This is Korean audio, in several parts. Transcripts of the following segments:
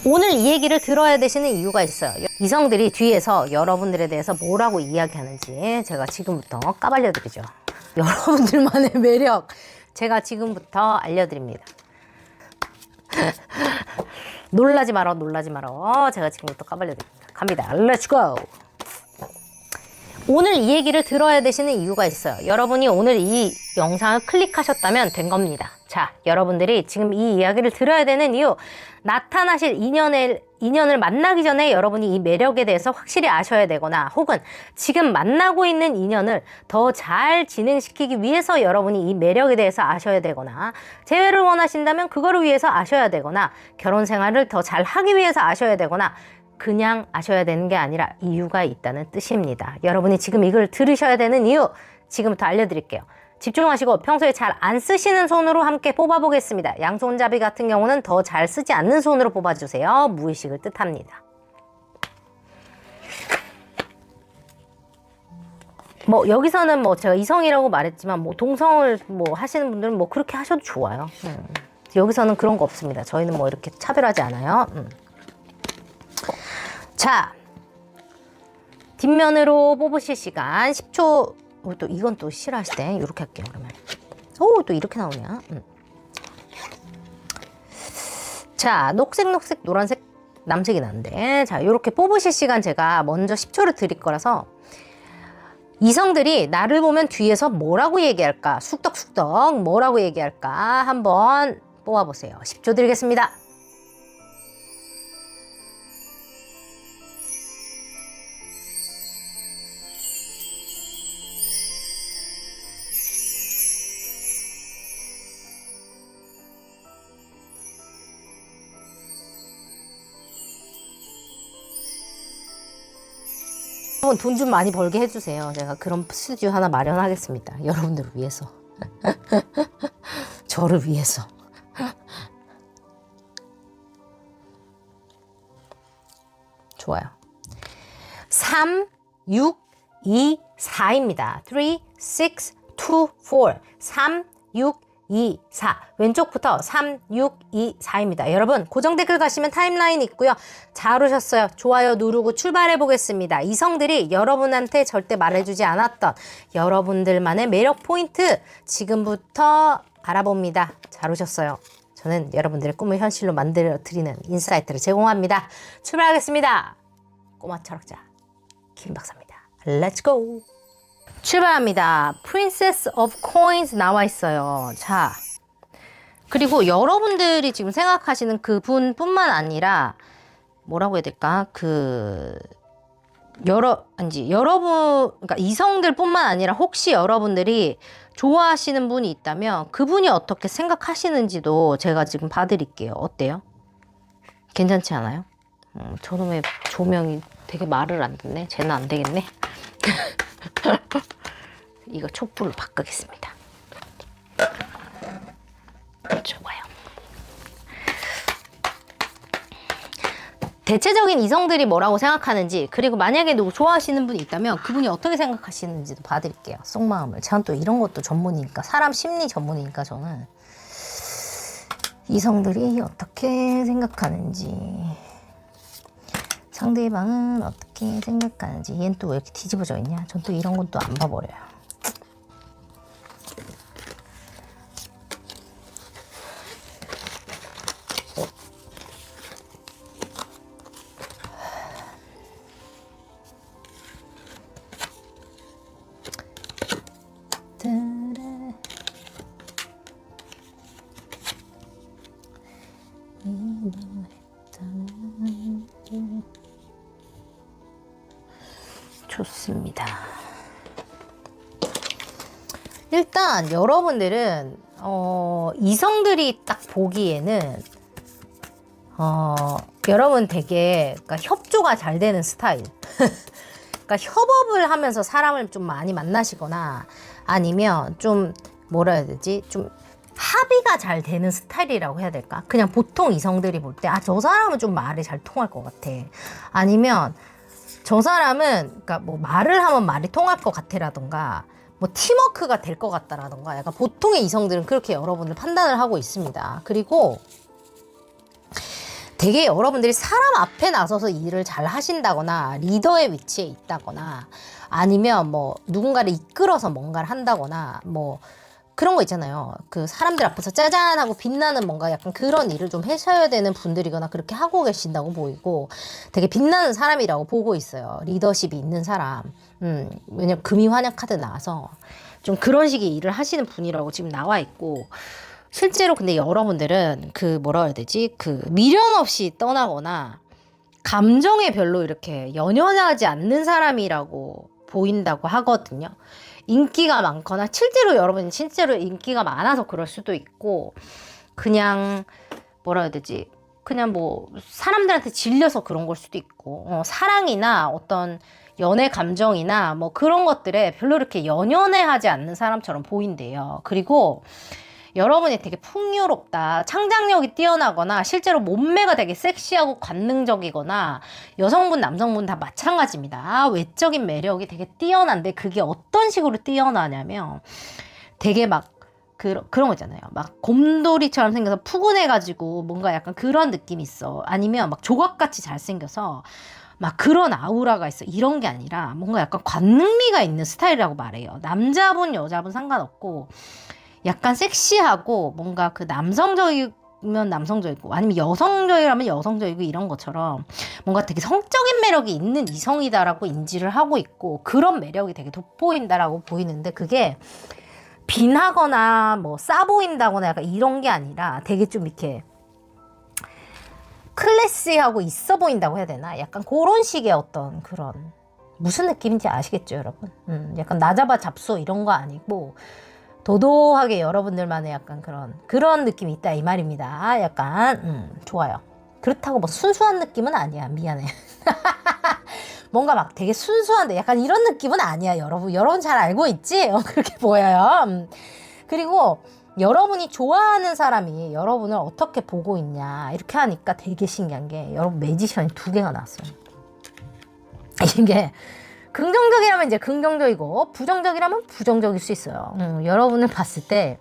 오늘 이 얘기를 들어야 되시는 이유가 있어요. 이성들이 뒤에서 여러분들에 대해서 뭐라고 이야기하는지 제가 지금부터 까발려드리죠. 여러분들만의 매력 제가 지금부터 알려드립니다. 놀라지 마라, 놀라지 마라. 제가 지금부터 까발려드립니다. 갑니다. Let's go. 오늘 이 얘기를 들어야 되시는 이유가 있어요. 여러분이 오늘 이 영상을 클릭하셨다면 된 겁니다. 자, 여러분들이 지금 이 이야기를 들어야 되는 이유, 나타나실 인연을 만나기 전에 여러분이 이 매력에 대해서 확실히 아셔야 되거나, 혹은 지금 만나고 있는 인연을 더 잘 진행시키기 위해서 여러분이 이 매력에 대해서 아셔야 되거나, 재회를 원하신다면 그거를 위해서 아셔야 되거나, 결혼 생활을 더 잘 하기 위해서 아셔야 되거나, 그냥 아셔야 되는 게 아니라 이유가 있다는 뜻입니다. 여러분이 지금 이걸 들으셔야 되는 이유 지금부터 알려드릴게요. 집중하시고 평소에 잘 안 쓰시는 손으로 함께 뽑아보겠습니다. 양손잡이 같은 경우는 더 잘 쓰지 않는 손으로 뽑아주세요. 무의식을 뜻합니다. 뭐 여기서는 뭐 제가 이성이라고 말했지만 뭐 동성을 뭐 하시는 분들은 뭐 그렇게 하셔도 좋아요. 여기서는 그런 거 없습니다. 저희는 뭐 이렇게 차별하지 않아요. 자, 뒷면으로 뽑으실 시간 10초. 또 이건 또 싫어하시대. 이렇게 할게요. 그러면 또 이렇게 나오냐. 자, 녹색, 노란색, 남색이 나는데, 자, 이렇게 뽑으실 시간 제가 먼저 10초를 드릴 거라서 이성들이 나를 보면 뒤에서 뭐라고 얘기할까, 쑥덕쑥덕 뭐라고 얘기할까 한번 뽑아보세요. 10초 드리겠습니다. 돈 좀 많이 벌게 해주세요. 제가 그런 스튜디오 하나 마련하겠습니다. 여러분들을 위해서. 저를 위해서. 좋아요. 3, 6, 2, 4입니다. 3, 6, 2, 4. 3, 6, 2, 4. 왼쪽부터 3, 6, 2, 4입니다. 여러분, 고정 댓글 가시면 타임라인 있고요. 잘 오셨어요. 좋아요 누르고 출발해 보겠습니다. 이성들이 여러분한테 절대 말해주지 않았던 여러분들만의 매력 포인트 지금부터 알아봅니다. 잘 오셨어요. 저는 여러분들의 꿈을 현실로 만들어 드리는 인사이트를 제공합니다. 출발하겠습니다. 꼬마 철학자 김 박사입니다. Let's go. 출발합니다. Princess of Coins 나와 있어요. 자, 그리고 여러분들이 지금 생각하시는 그분 뿐만 아니라 뭐라고 해야 될까? 여러분, 그러니까 이성들 뿐만 아니라 혹시 여러분들이 좋아하시는 분이 있다면 그분이 어떻게 생각하시는지도 제가 지금 봐드릴게요. 어때요? 괜찮지 않아요? 저는 왜 조명이 되게 말을 안 듣네? 쟤는 안 되겠네? 이거 촛불로 바꾸겠습니다. 좋아요. 대체적인 이성들이 뭐라고 생각하는지, 그리고 만약에 누구 좋아하시는 분이 있다면 그분이 어떻게 생각하시는지도 봐드릴게요. 속마음을. 저는 또 이런 것도 전문이니까, 사람 심리 전문이니까 저는 이성들이 어떻게 생각하는지, 상대방은 어떻게 생각하는지. 얘는 또 왜 이렇게 뒤집어져 있냐? 전 또 이런 건 또 안 봐버려요. 좋습니다. 일단 여러분들은 이성들이 딱 보기에는 여러분 되게, 그러니까 협조가 잘 되는 스타일. 그러니까 협업을 하면서 사람을 좀 많이 만나시거나, 아니면 좀 뭐라 해야 되지? 좀 합의가 잘 되는 스타일이라고 해야 될까? 그냥 보통 이성들이 볼 때, 저 사람은 좀 말이 잘 통할 것 같아. 아니면 저 사람은, 그러니까 뭐 말을 하면 말이 통할 것 같아라던가, 뭐 팀워크가 될 것 같다라던가, 약간 보통의 이성들은 그렇게 여러분을 판단을 하고 있습니다. 그리고 되게 여러분들이 사람 앞에 나서서 일을 잘 하신다거나 리더의 위치에 있다거나 아니면 뭐 누군가를 이끌어서 뭔가를 한다거나 뭐 그런 거 있잖아요. 그 사람들 앞에서 짜잔하고 빛나는 뭔가 약간 그런 일을 좀 하셔야 되는 분들이거나 그렇게 하고 계신다고 보이고 되게 빛나는 사람이라고 보고 있어요. 리더십이 있는 사람. 왜냐면 금이 환영 카드 나와서 좀 그런 식의 일을 하시는 분이라고 지금 나와 있고 실제로 근데 여러분들은 그 뭐라 해야 되지? 그 미련 없이 떠나거나 감정에 별로 이렇게 연연하지 않는 사람이라고 보인다고 하거든요. 인기가 많거나 실제로 여러분이 실제로 인기가 많아서 그럴 수도 있고 그냥 뭐라 해야 되지? 그냥 뭐 사람들한테 질려서 그런 걸 수도 있고 사랑이나 어떤 연애 감정이나 뭐 그런 것들에 별로 이렇게 연연해하지 않는 사람처럼 보인대요. 그리고 여러분이 되게 풍요롭다, 창작력이 뛰어나거나 실제로 몸매가 되게 섹시하고 관능적이거나 여성분, 남성분 다 마찬가지입니다. 외적인 매력이 되게 뛰어난데 그게 어떤 식으로 뛰어나냐면 되게 막 그런 거 있잖아요. 막 곰돌이처럼 생겨서 푸근해가지고 뭔가 약간 그런 느낌이 있어. 아니면 막 조각같이 잘생겨서 막 그런 아우라가 있어. 이런 게 아니라 뭔가 약간 관능미가 있는 스타일이라고 말해요. 남자분, 여자분 상관없고 약간 섹시하고 뭔가 그 남성적이면 남성적이고 아니면 여성적이라면 여성적이고 이런 것처럼 뭔가 되게 성적인 매력이 있는 이성이다라고 인지를 하고 있고 그런 매력이 되게 돋보인다라고 보이는데 그게 빈하거나 뭐 싸 보인다거나 약간 이런 게 아니라 되게 좀 이렇게 클래시하고 있어 보인다고 해야 되나? 약간 그런 식의 어떤 그런 무슨 느낌인지 아시겠죠, 여러분? 약간 나 잡아 잡소 이런 거 아니고 도도하게 여러분들만의 약간 그런 느낌이 있다 이 말입니다. 약간 좋아요. 그렇다고 뭐 순수한 느낌은 아니야. 미안해. 뭔가 막 되게 순수한데 약간 이런 느낌은 아니야. 여러분 잘 알고 있지? 그렇게 보여요. 그리고 여러분이 좋아하는 사람이 여러분을 어떻게 보고 있냐 이렇게 하니까 되게 신기한 게 여러분 매지션이 2개가 나왔어요. 이게 긍정적이라면 이제 긍정적이고 부정적이라면 부정적일 수 있어요. 여러분을 봤을 때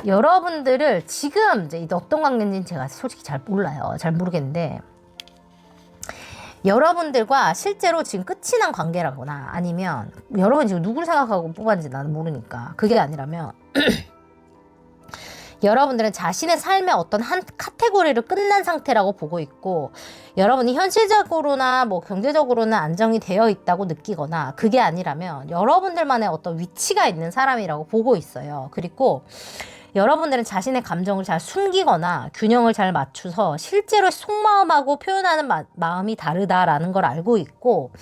여러분들을 지금 이제 어떤 관계인지는 제가 솔직히 잘 몰라요. 잘 모르겠는데 여러분들과 실제로 지금 끝이 난 관계라거나 아니면 여러분 지금 누굴 생각하고 뽑았는지 나는 모르니까 그게 아니라면 여러분들은 자신의 삶의 어떤 한 카테고리를 끝난 상태라고 보고 있고 여러분이 현실적으로나 뭐 경제적으로는 안정이 되어 있다고 느끼거나 그게 아니라면 여러분들만의 어떤 위치가 있는 사람이라고 보고 있어요. 그리고 여러분들은 자신의 감정을 잘 숨기거나 균형을 잘 맞춰서 실제로 속마음하고 표현하는 마음이 다르다라는 걸 알고 있고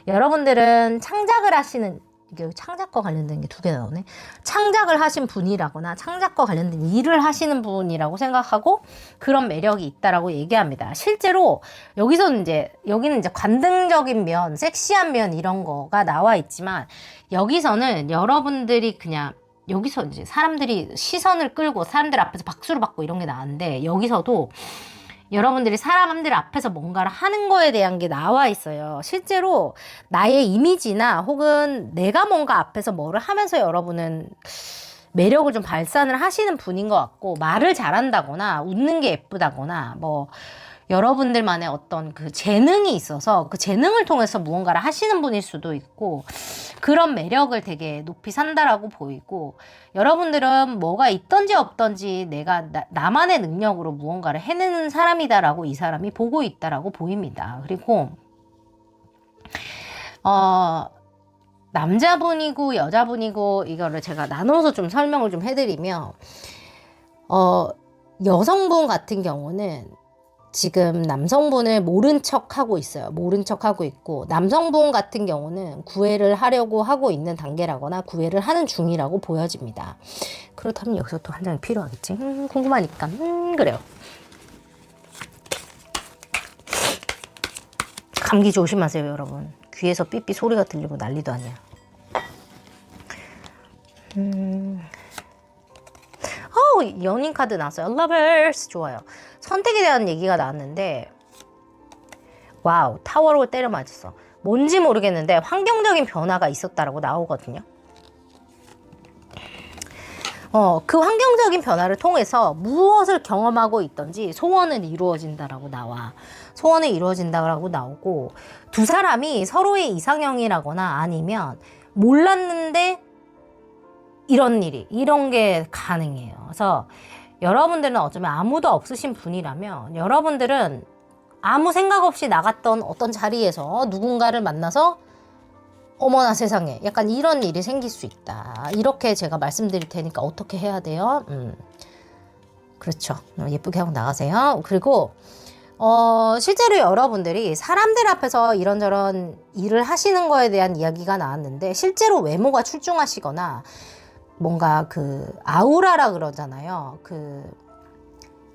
여러분들은 창작을 하시는 이게 창작과 관련된 게 2개 나오네. 창작을 하신 분이라거나 창작과 관련된 일을 하시는 분이라고 생각하고 그런 매력이 있다라고 얘기합니다. 실제로 여기는 이제 관능적인 면, 섹시한 면 이런 거가 나와 있지만 여기서는 여러분들이 그냥 여기서 이제 사람들이 시선을 끌고 사람들 앞에서 박수를 받고 이런 게 나왔는데 여기서도 여러분들이 사람들 앞에서 뭔가를 하는 거에 대한 게 나와 있어요. 실제로 나의 이미지나 혹은 내가 뭔가 앞에서 뭐를 하면서 여러분은 매력을 좀 발산을 하시는 분인 것 같고 말을 잘한다거나 웃는 게 예쁘다거나 뭐 여러분들만의 어떤 그 재능이 있어서 그 재능을 통해서 무언가를 하시는 분일 수도 있고 그런 매력을 되게 높이 산다라고 보이고 여러분들은 뭐가 있던지 없던지 내가 나만의 능력으로 무언가를 해내는 사람이다라고 이 사람이 보고 있다라고 보입니다. 그리고 남자분이고 여자분이고 이거를 제가 나눠서 좀 설명을 좀 해드리면 여성분 같은 경우는 지금 남성분을 모른 척 하고 있어요. 모른 척 하고 있고 남성분 같은 경우는 구애를 하려고 하고 있는 단계라거나 구애를 하는 중이라고 보여집니다. 그렇다면 여기서 또 한 장이 필요하겠지. 궁금하니까 그래요. 감기 조심하세요, 여러분. 귀에서 삐삐 소리가 들리고 난리도 아니야. 연인 카드 나왔어요. Lovers 좋아요. 선택에 대한 얘기가 나왔는데 와우, 타워로 때려 맞았어. 뭔지 모르겠는데 환경적인 변화가 있었다라고 나오거든요. 그 환경적인 변화를 통해서 무엇을 경험하고 있던지 소원은 이루어진다라고 나와. 소원은 이루어진다라고 나오고, 두 사람이 서로의 이상형이라거나 아니면 몰랐는데 이런 게 가능해요. 그래서 여러분들은 어쩌면 아무도 없으신 분이라면 여러분들은 아무 생각 없이 나갔던 어떤 자리에서 누군가를 만나서 어머나 세상에 약간 이런 일이 생길 수 있다. 이렇게 제가 말씀드릴 테니까 어떻게 해야 돼요? 그렇죠. 예쁘게 하고 나가세요. 그리고 실제로 여러분들이 사람들 앞에서 이런저런 일을 하시는 거에 대한 이야기가 나왔는데 실제로 외모가 출중하시거나 뭔가 그 아우라라 그러잖아요. 그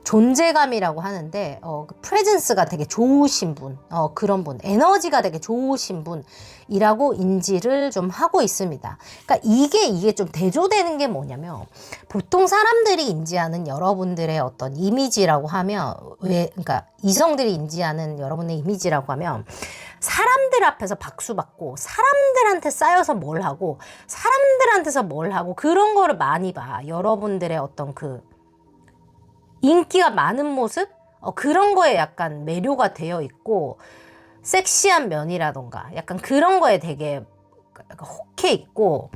존재감이라고 하는데 그 프레젠스가 되게 좋으신 분, 그런 분, 에너지가 되게 좋으신 분이라고 인지를 좀 하고 있습니다. 그러니까 이게 좀 대조되는 게 뭐냐면 보통 사람들이 인지하는 여러분들의 어떤 이미지라고 하면 그러니까 이성들이 인지하는 여러분의 이미지라고 하면 사람들 앞에서 박수 받고 사람들한테 쌓여서 뭘 하고 사람들한테서 뭘 하고 그런 거를 많이 봐. 여러분들의 어떤 그 인기가 많은 모습? 그런 거에 약간 매료가 되어 있고 섹시한 면이라던가 약간 그런 거에 되게 혹해 있고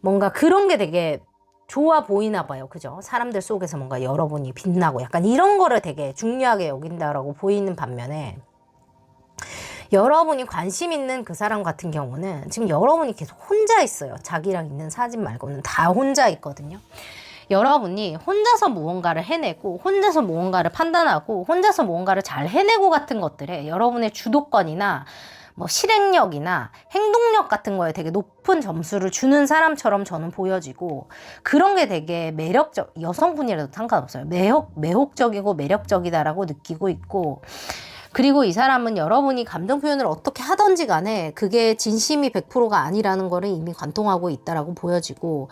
뭔가 그런 게 되게 좋아 보이나 봐요. 그죠? 사람들 속에서 뭔가 여러분이 빛나고 약간 이런 거를 되게 중요하게 여긴다라고 보이는 반면에 여러분이 관심 있는 그 사람 같은 경우는 지금 여러분이 계속 혼자 있어요. 자기랑 있는 사진 말고는 다 혼자 있거든요. 여러분이 혼자서 무언가를 해내고 혼자서 무언가를 판단하고 혼자서 무언가를 잘 해내고 같은 것들에 여러분의 주도권이나 뭐 실행력이나 행동력 같은 거에 되게 높은 점수를 주는 사람처럼 저는 보여지고 그런 게 되게 여성분이라도 상관없어요. 매혹적이고 매력적이다라고 느끼고 있고 그리고 이 사람은 여러분이 감정 표현을 어떻게 하던지 간에 그게 진심이 100%가 아니라는 거를 이미 관통하고 있다라고 보여지고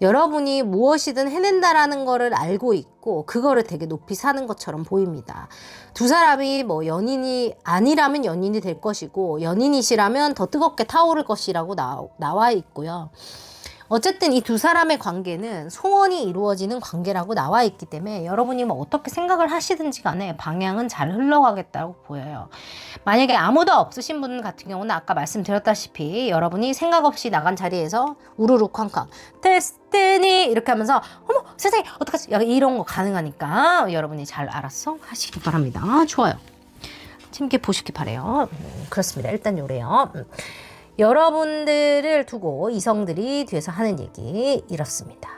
여러분이 무엇이든 해낸다라는 거를 알고 있고 그거를 되게 높이 사는 것처럼 보입니다. 두 사람이 뭐 연인이 아니라면 연인이 될 것이고 연인이시라면 더 뜨겁게 타오를 것이라고 나와 있고요. 어쨌든 이 두 사람의 관계는 소원이 이루어지는 관계라고 나와 있기 때문에 여러분이 뭐 어떻게 생각을 하시든지 간에 방향은 잘 흘러가겠다고 보여요. 만약에 아무도 없으신 분 같은 경우는 아까 말씀드렸다시피 여러분이 생각 없이 나간 자리에서 우르르 쾅쾅 데스티니 이렇게 하면서 어머 세상에 어떡하지 이런 거 가능하니까 여러분이 잘 알아서 하시기 바랍니다. 좋아요. 재밌게 보시기 바래요. 그렇습니다. 일단 요래요. 여러분들을 두고 이성들이 뒤에서 하는 얘기 이렇습니다.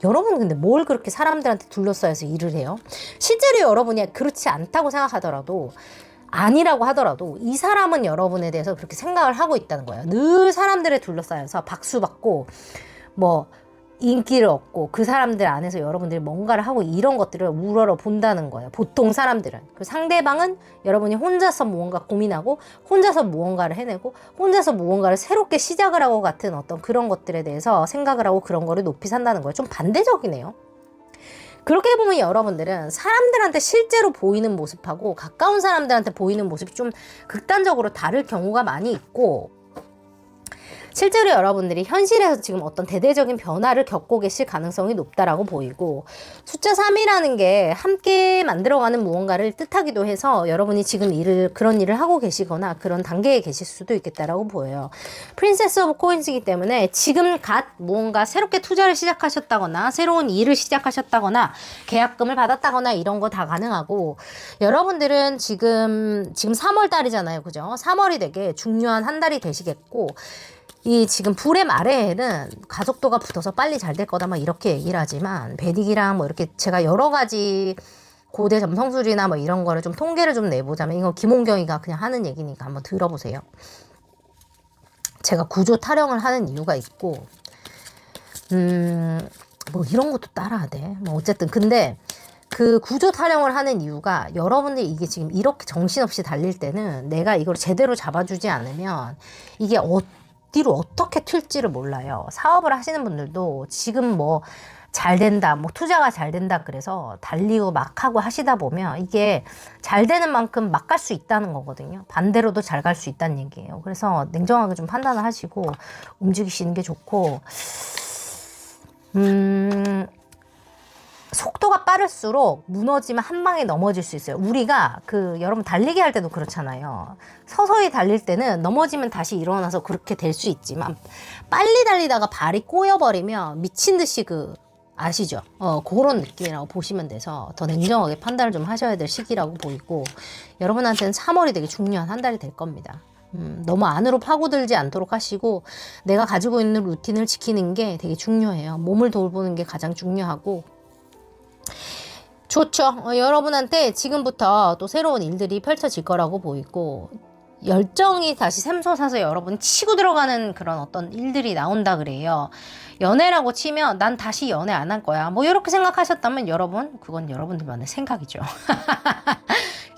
여러분은 근데 뭘 그렇게 사람들한테 둘러싸여서 일을 해요? 실제로 여러분이 그렇지 않다고 생각하더라도 아니라고 하더라도 이 사람은 여러분에 대해서 그렇게 생각을 하고 있다는 거예요. 늘 사람들에 둘러싸여서 박수받고 뭐 인기를 얻고 그 사람들 안에서 여러분들이 뭔가를 하고 이런 것들을 우러러 본다는 거예요. 보통 사람들은. 그 상대방은 여러분이 혼자서 무언가 고민하고 혼자서 무언가를 해내고 혼자서 무언가를 새롭게 시작을 하고 같은 어떤 그런 것들에 대해서 생각을 하고 그런 거를 높이 산다는 거예요. 좀 반대적이네요. 그렇게 보면 여러분들은 사람들한테 실제로 보이는 모습하고 가까운 사람들한테 보이는 모습이 좀 극단적으로 다를 경우가 많이 있고 실제로 여러분들이 현실에서 지금 어떤 대대적인 변화를 겪고 계실 가능성이 높다라고 보이고 숫자 3이라는 게 함께 만들어가는 무언가를 뜻하기도 해서 여러분이 지금 그런 일을 하고 계시거나 그런 단계에 계실 수도 있겠다라고 보여요. 프린세스 오브 코인스이기 때문에 지금 무언가 새롭게 투자를 시작하셨다거나 새로운 일을 시작하셨다거나 계약금을 받았다거나 이런 거 다 가능하고 여러분들은 지금 3월 달이잖아요. 그죠? 3월이 되게 중요한 한 달이 되시겠고 이 지금 불의 아래에는 가속도가 붙어서 빨리 잘 될 거다 막 이렇게 얘기를 하지만 베딕이랑 뭐 이렇게 제가 여러 가지 고대 점성술이나 뭐 이런 거를 좀 통계를 좀 내보자면 이거 김홍경이가 그냥 하는 얘기니까 한번 들어보세요. 제가 구조 타령을 하는 이유가 있고 뭐 이런 것도 따라야 돼. 뭐 어쨌든 근데 그 구조 타령을 하는 이유가 여러분들이 이게 지금 이렇게 정신없이 달릴 때는 내가 이걸 제대로 잡아주지 않으면 이게 어디로 어떻게 튈지를 몰라요. 사업을 하시는 분들도 지금 뭐 잘 된다, 뭐 투자가 잘 된다 그래서 달리고 막 하고 하시다 보면 이게 잘 되는 만큼 막 갈 수 있다는 거거든요. 반대로도 잘 갈 수 있다는 얘기예요. 그래서 냉정하게 좀 판단을 하시고 움직이시는 게 좋고 속도가 빠를수록 무너지면 한 방에 넘어질 수 있어요. 우리가 여러분 달리기 할 때도 그렇잖아요. 서서히 달릴 때는 넘어지면 다시 일어나서 그렇게 될 수 있지만 빨리 달리다가 발이 꼬여버리면 미친 듯이 아시죠? 그런 느낌이라고 보시면 돼서 더 냉정하게 판단을 좀 하셔야 될 시기라고 보이고, 여러분한테는 3월이 되게 중요한 한 달이 될 겁니다. 너무 안으로 파고들지 않도록 하시고, 내가 가지고 있는 루틴을 지키는 게 되게 중요해요. 몸을 돌보는 게 가장 중요하고 좋죠. 여러분한테 지금부터 또 새로운 일들이 펼쳐질 거라고 보이고, 열정이 다시 샘솟아서 여러분 치고 들어가는 그런 어떤 일들이 나온다 그래요. 연애라고 치면 난 다시 연애 안 할 거야, 뭐 이렇게 생각하셨다면 여러분, 그건 여러분들만의 생각이죠.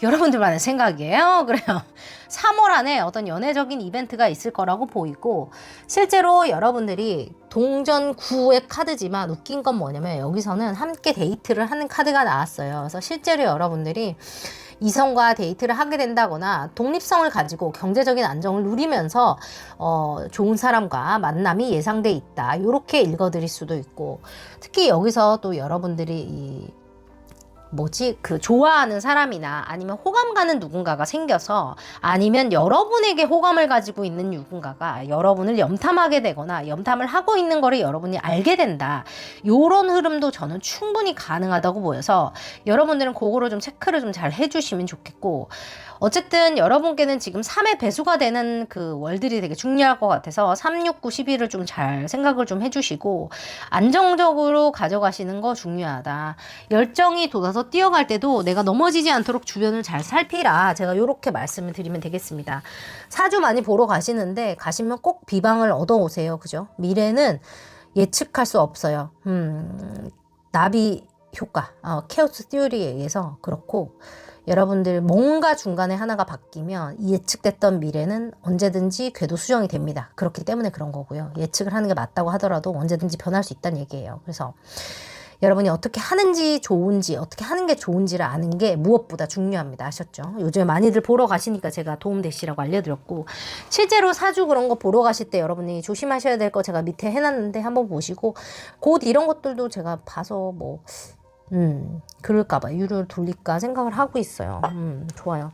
여러분들만의 생각이에요. 그래요. 3월 안에 어떤 연애적인 이벤트가 있을 거라고 보이고, 실제로 여러분들이 동전 9의 카드지만 웃긴 건 뭐냐면 여기서는 함께 데이트를 하는 카드가 나왔어요. 그래서 실제로 여러분들이 이성과 데이트를 하게 된다거나 독립성을 가지고 경제적인 안정을 누리면서 좋은 사람과 만남이 예상돼 있다, 이렇게 읽어드릴 수도 있고, 특히 여기서 또 여러분들이 좋아하는 사람이나 아니면 호감 가는 누군가가 생겨서, 아니면 여러분에게 호감을 가지고 있는 누군가가 여러분을 염탐하게 되거나 염탐을 하고 있는 거를 여러분이 알게 된다, 요런 흐름도 저는 충분히 가능하다고 보여서 여러분들은 그거를 좀 체크를 좀 잘 해주시면 좋겠고, 어쨌든 여러분께는 지금 3의 배수가 되는 월들이 되게 중요할 것 같아서 3, 6, 9, 11을 좀 잘 생각을 좀 해주시고 안정적으로 가져가시는 거 중요하다. 열정이 돋아서 뛰어갈 때도 내가 넘어지지 않도록 주변을 잘 살피라, 제가 이렇게 말씀을 드리면 되겠습니다. 사주 많이 보러 가시는데 가시면 꼭 비방을 얻어오세요. 그죠? 미래는 예측할 수 없어요. 나비 효과, 케오스 띠오리에 의해서 그렇고, 여러분들 뭔가 중간에 하나가 바뀌면 예측됐던 미래는 언제든지 궤도 수정이 됩니다. 그렇기 때문에 그런 거고요. 예측을 하는 게 맞다고 하더라도 언제든지 변할 수 있다는 얘기예요. 그래서 여러분이 어떻게 하는지 좋은지, 어떻게 하는 게 좋은지를 아는 게 무엇보다 중요합니다. 아셨죠? 요즘에 많이들 보러 가시니까 제가 도움되시라고 알려드렸고, 실제로 사주 그런 거 보러 가실 때 여러분이 조심하셔야 될 거 제가 밑에 해놨는데 한번 보시고, 곧 이런 것들도 제가 봐서 그럴까봐 유를 돌릴까 생각을 하고 있어요. 좋아요.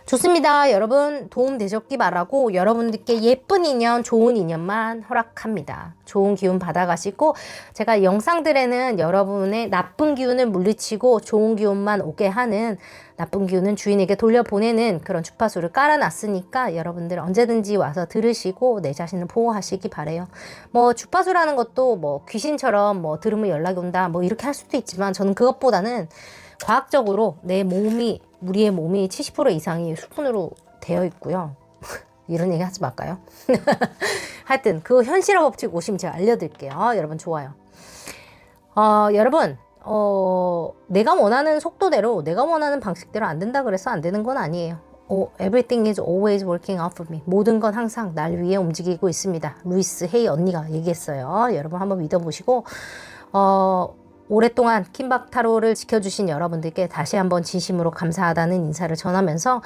좋습니다. 여러분 도움 되셨기 바라고, 여러분들께 예쁜 인연, 좋은 인연만 허락합니다. 좋은 기운 받아가시고, 제가 영상들에는 여러분의 나쁜 기운을 물리치고 좋은 기운만 오게 하는, 나쁜 기운은 주인에게 돌려보내는 그런 주파수를 깔아놨으니까 여러분들 언제든지 와서 들으시고 내 자신을 보호하시기 바래요. 주파수라는 것도 귀신처럼 들으면 연락이 온다 이렇게 할 수도 있지만, 저는 그것보다는 과학적으로 우리의 몸이 70% 이상이 수분으로 되어 있고요. 이런 얘기 하지 말까요? 하여튼 그 현실화 법칙 오시면 제가 알려드릴게요. 여러분 좋아요. 여러분 내가 원하는 속도대로, 내가 원하는 방식대로 안 된다 그래서 안 되는 건 아니에요. Everything is always working out for me. 모든 건 항상 날 위해 움직이고 있습니다. 루이스 헤이 언니가 얘기했어요. 여러분 한번 믿어보시고, 오랫동안 킴박타로를 지켜주신 여러분들께 다시 한번 진심으로 감사하다는 인사를 전하면서,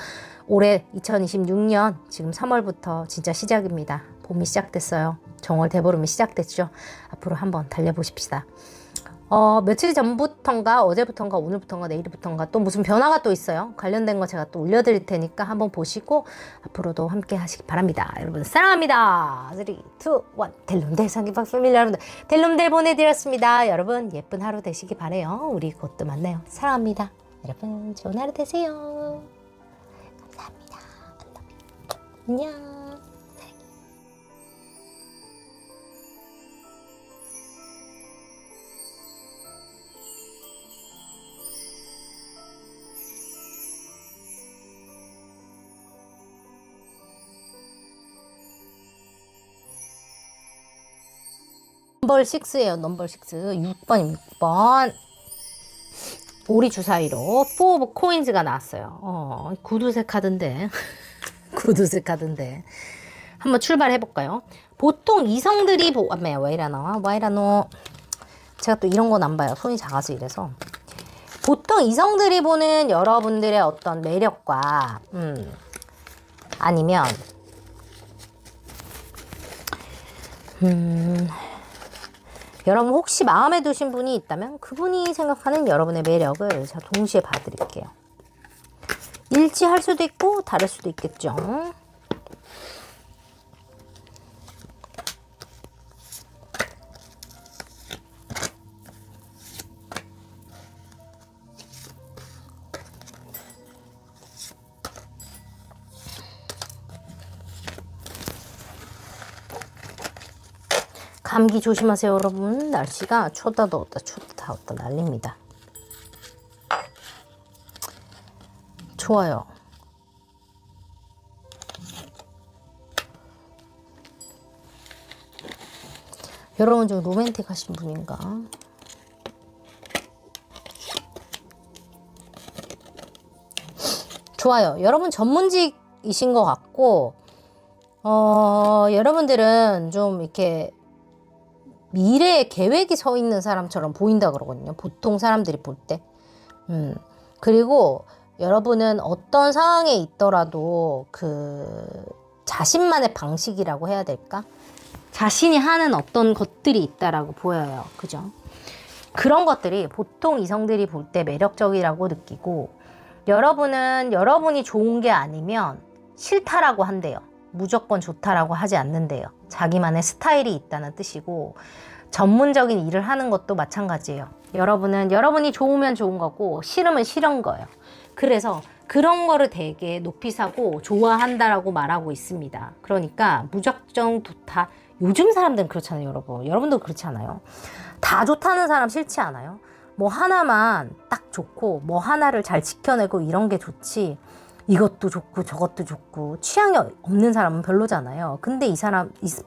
올해 2026년 지금 3월부터 진짜 시작입니다. 봄이 시작됐어요. 정월 대보름이 시작됐죠. 앞으로 한번 달려보십시다. 며칠 전부턴가 어제부턴가 오늘부턴가 내일부턴가 또 무슨 변화가 또 있어요. 관련된 거 제가 또 올려드릴 테니까 한번 보시고 앞으로도 함께 하시기 바랍니다. 여러분 사랑합니다. 3, 2, 1 델룸델 상기박 패밀리 여러분들, 델룸델 보내드렸습니다. 여러분 예쁜 하루 되시기 바래요. 우리 곧 또 만나요. 사랑합니다. 여러분 좋은 하루 되세요. 감사합니다. 안녕. 넘버 6예요. 넘버 6. 6번입니다. 6번. 오리 주사위로 4 오브 코인즈가 나왔어요. 구두색 카드인데. 구두색 카드인데. 한번 출발해볼까요? 보통 이성들이 왜 이러노? 제가 또 이런 건 안 봐요. 손이 작아서 이래서. 보통 이성들이 보는 여러분들의 어떤 매력과, 아니면, 여러분 혹시 마음에 두신 분이 있다면 그분이 생각하는 여러분의 매력을 제가 동시에 봐드릴게요. 일치할 수도 있고 다를 수도 있겠죠. 감기 조심하세요, 여러분. 날씨가 춥다 더웠다 춥다 더웠다 난립니다. 좋아요. 여러분 좀 로맨틱하신 분인가? 좋아요. 여러분 전문직이신 것 같고 여러분들은 좀 이렇게 미래에 계획이 서 있는 사람처럼 보인다 그러거든요. 보통 사람들이 볼 때. 그리고 여러분은 어떤 상황에 있더라도 그 자신만의 방식이라고 해야 될까? 자신이 하는 어떤 것들이 있다라고 보여요. 그죠? 그런 것들이 보통 이성들이 볼 때 매력적이라고 느끼고 여러분은 여러분이 좋은 게 아니면 싫다라고 한대요. 무조건 좋다라고 하지 않는데요. 자기만의 스타일이 있다는 뜻이고 전문적인 일을 하는 것도 마찬가지예요. 여러분은 여러분이 좋으면 좋은 거고 싫으면 싫은 거예요. 그래서 그런 거를 되게 높이 사고 좋아한다라고 말하고 있습니다. 그러니까 무작정 좋다. 요즘 사람들은 그렇잖아요, 여러분. 여러분도 그렇지 않아요? 다 좋다는 사람 싫지 않아요? 뭐 하나만 딱 좋고 뭐 하나를 잘 지켜내고 이런 게 좋지 이것도 좋고 저것도 좋고 취향이 없는 사람은 별로잖아요. 근데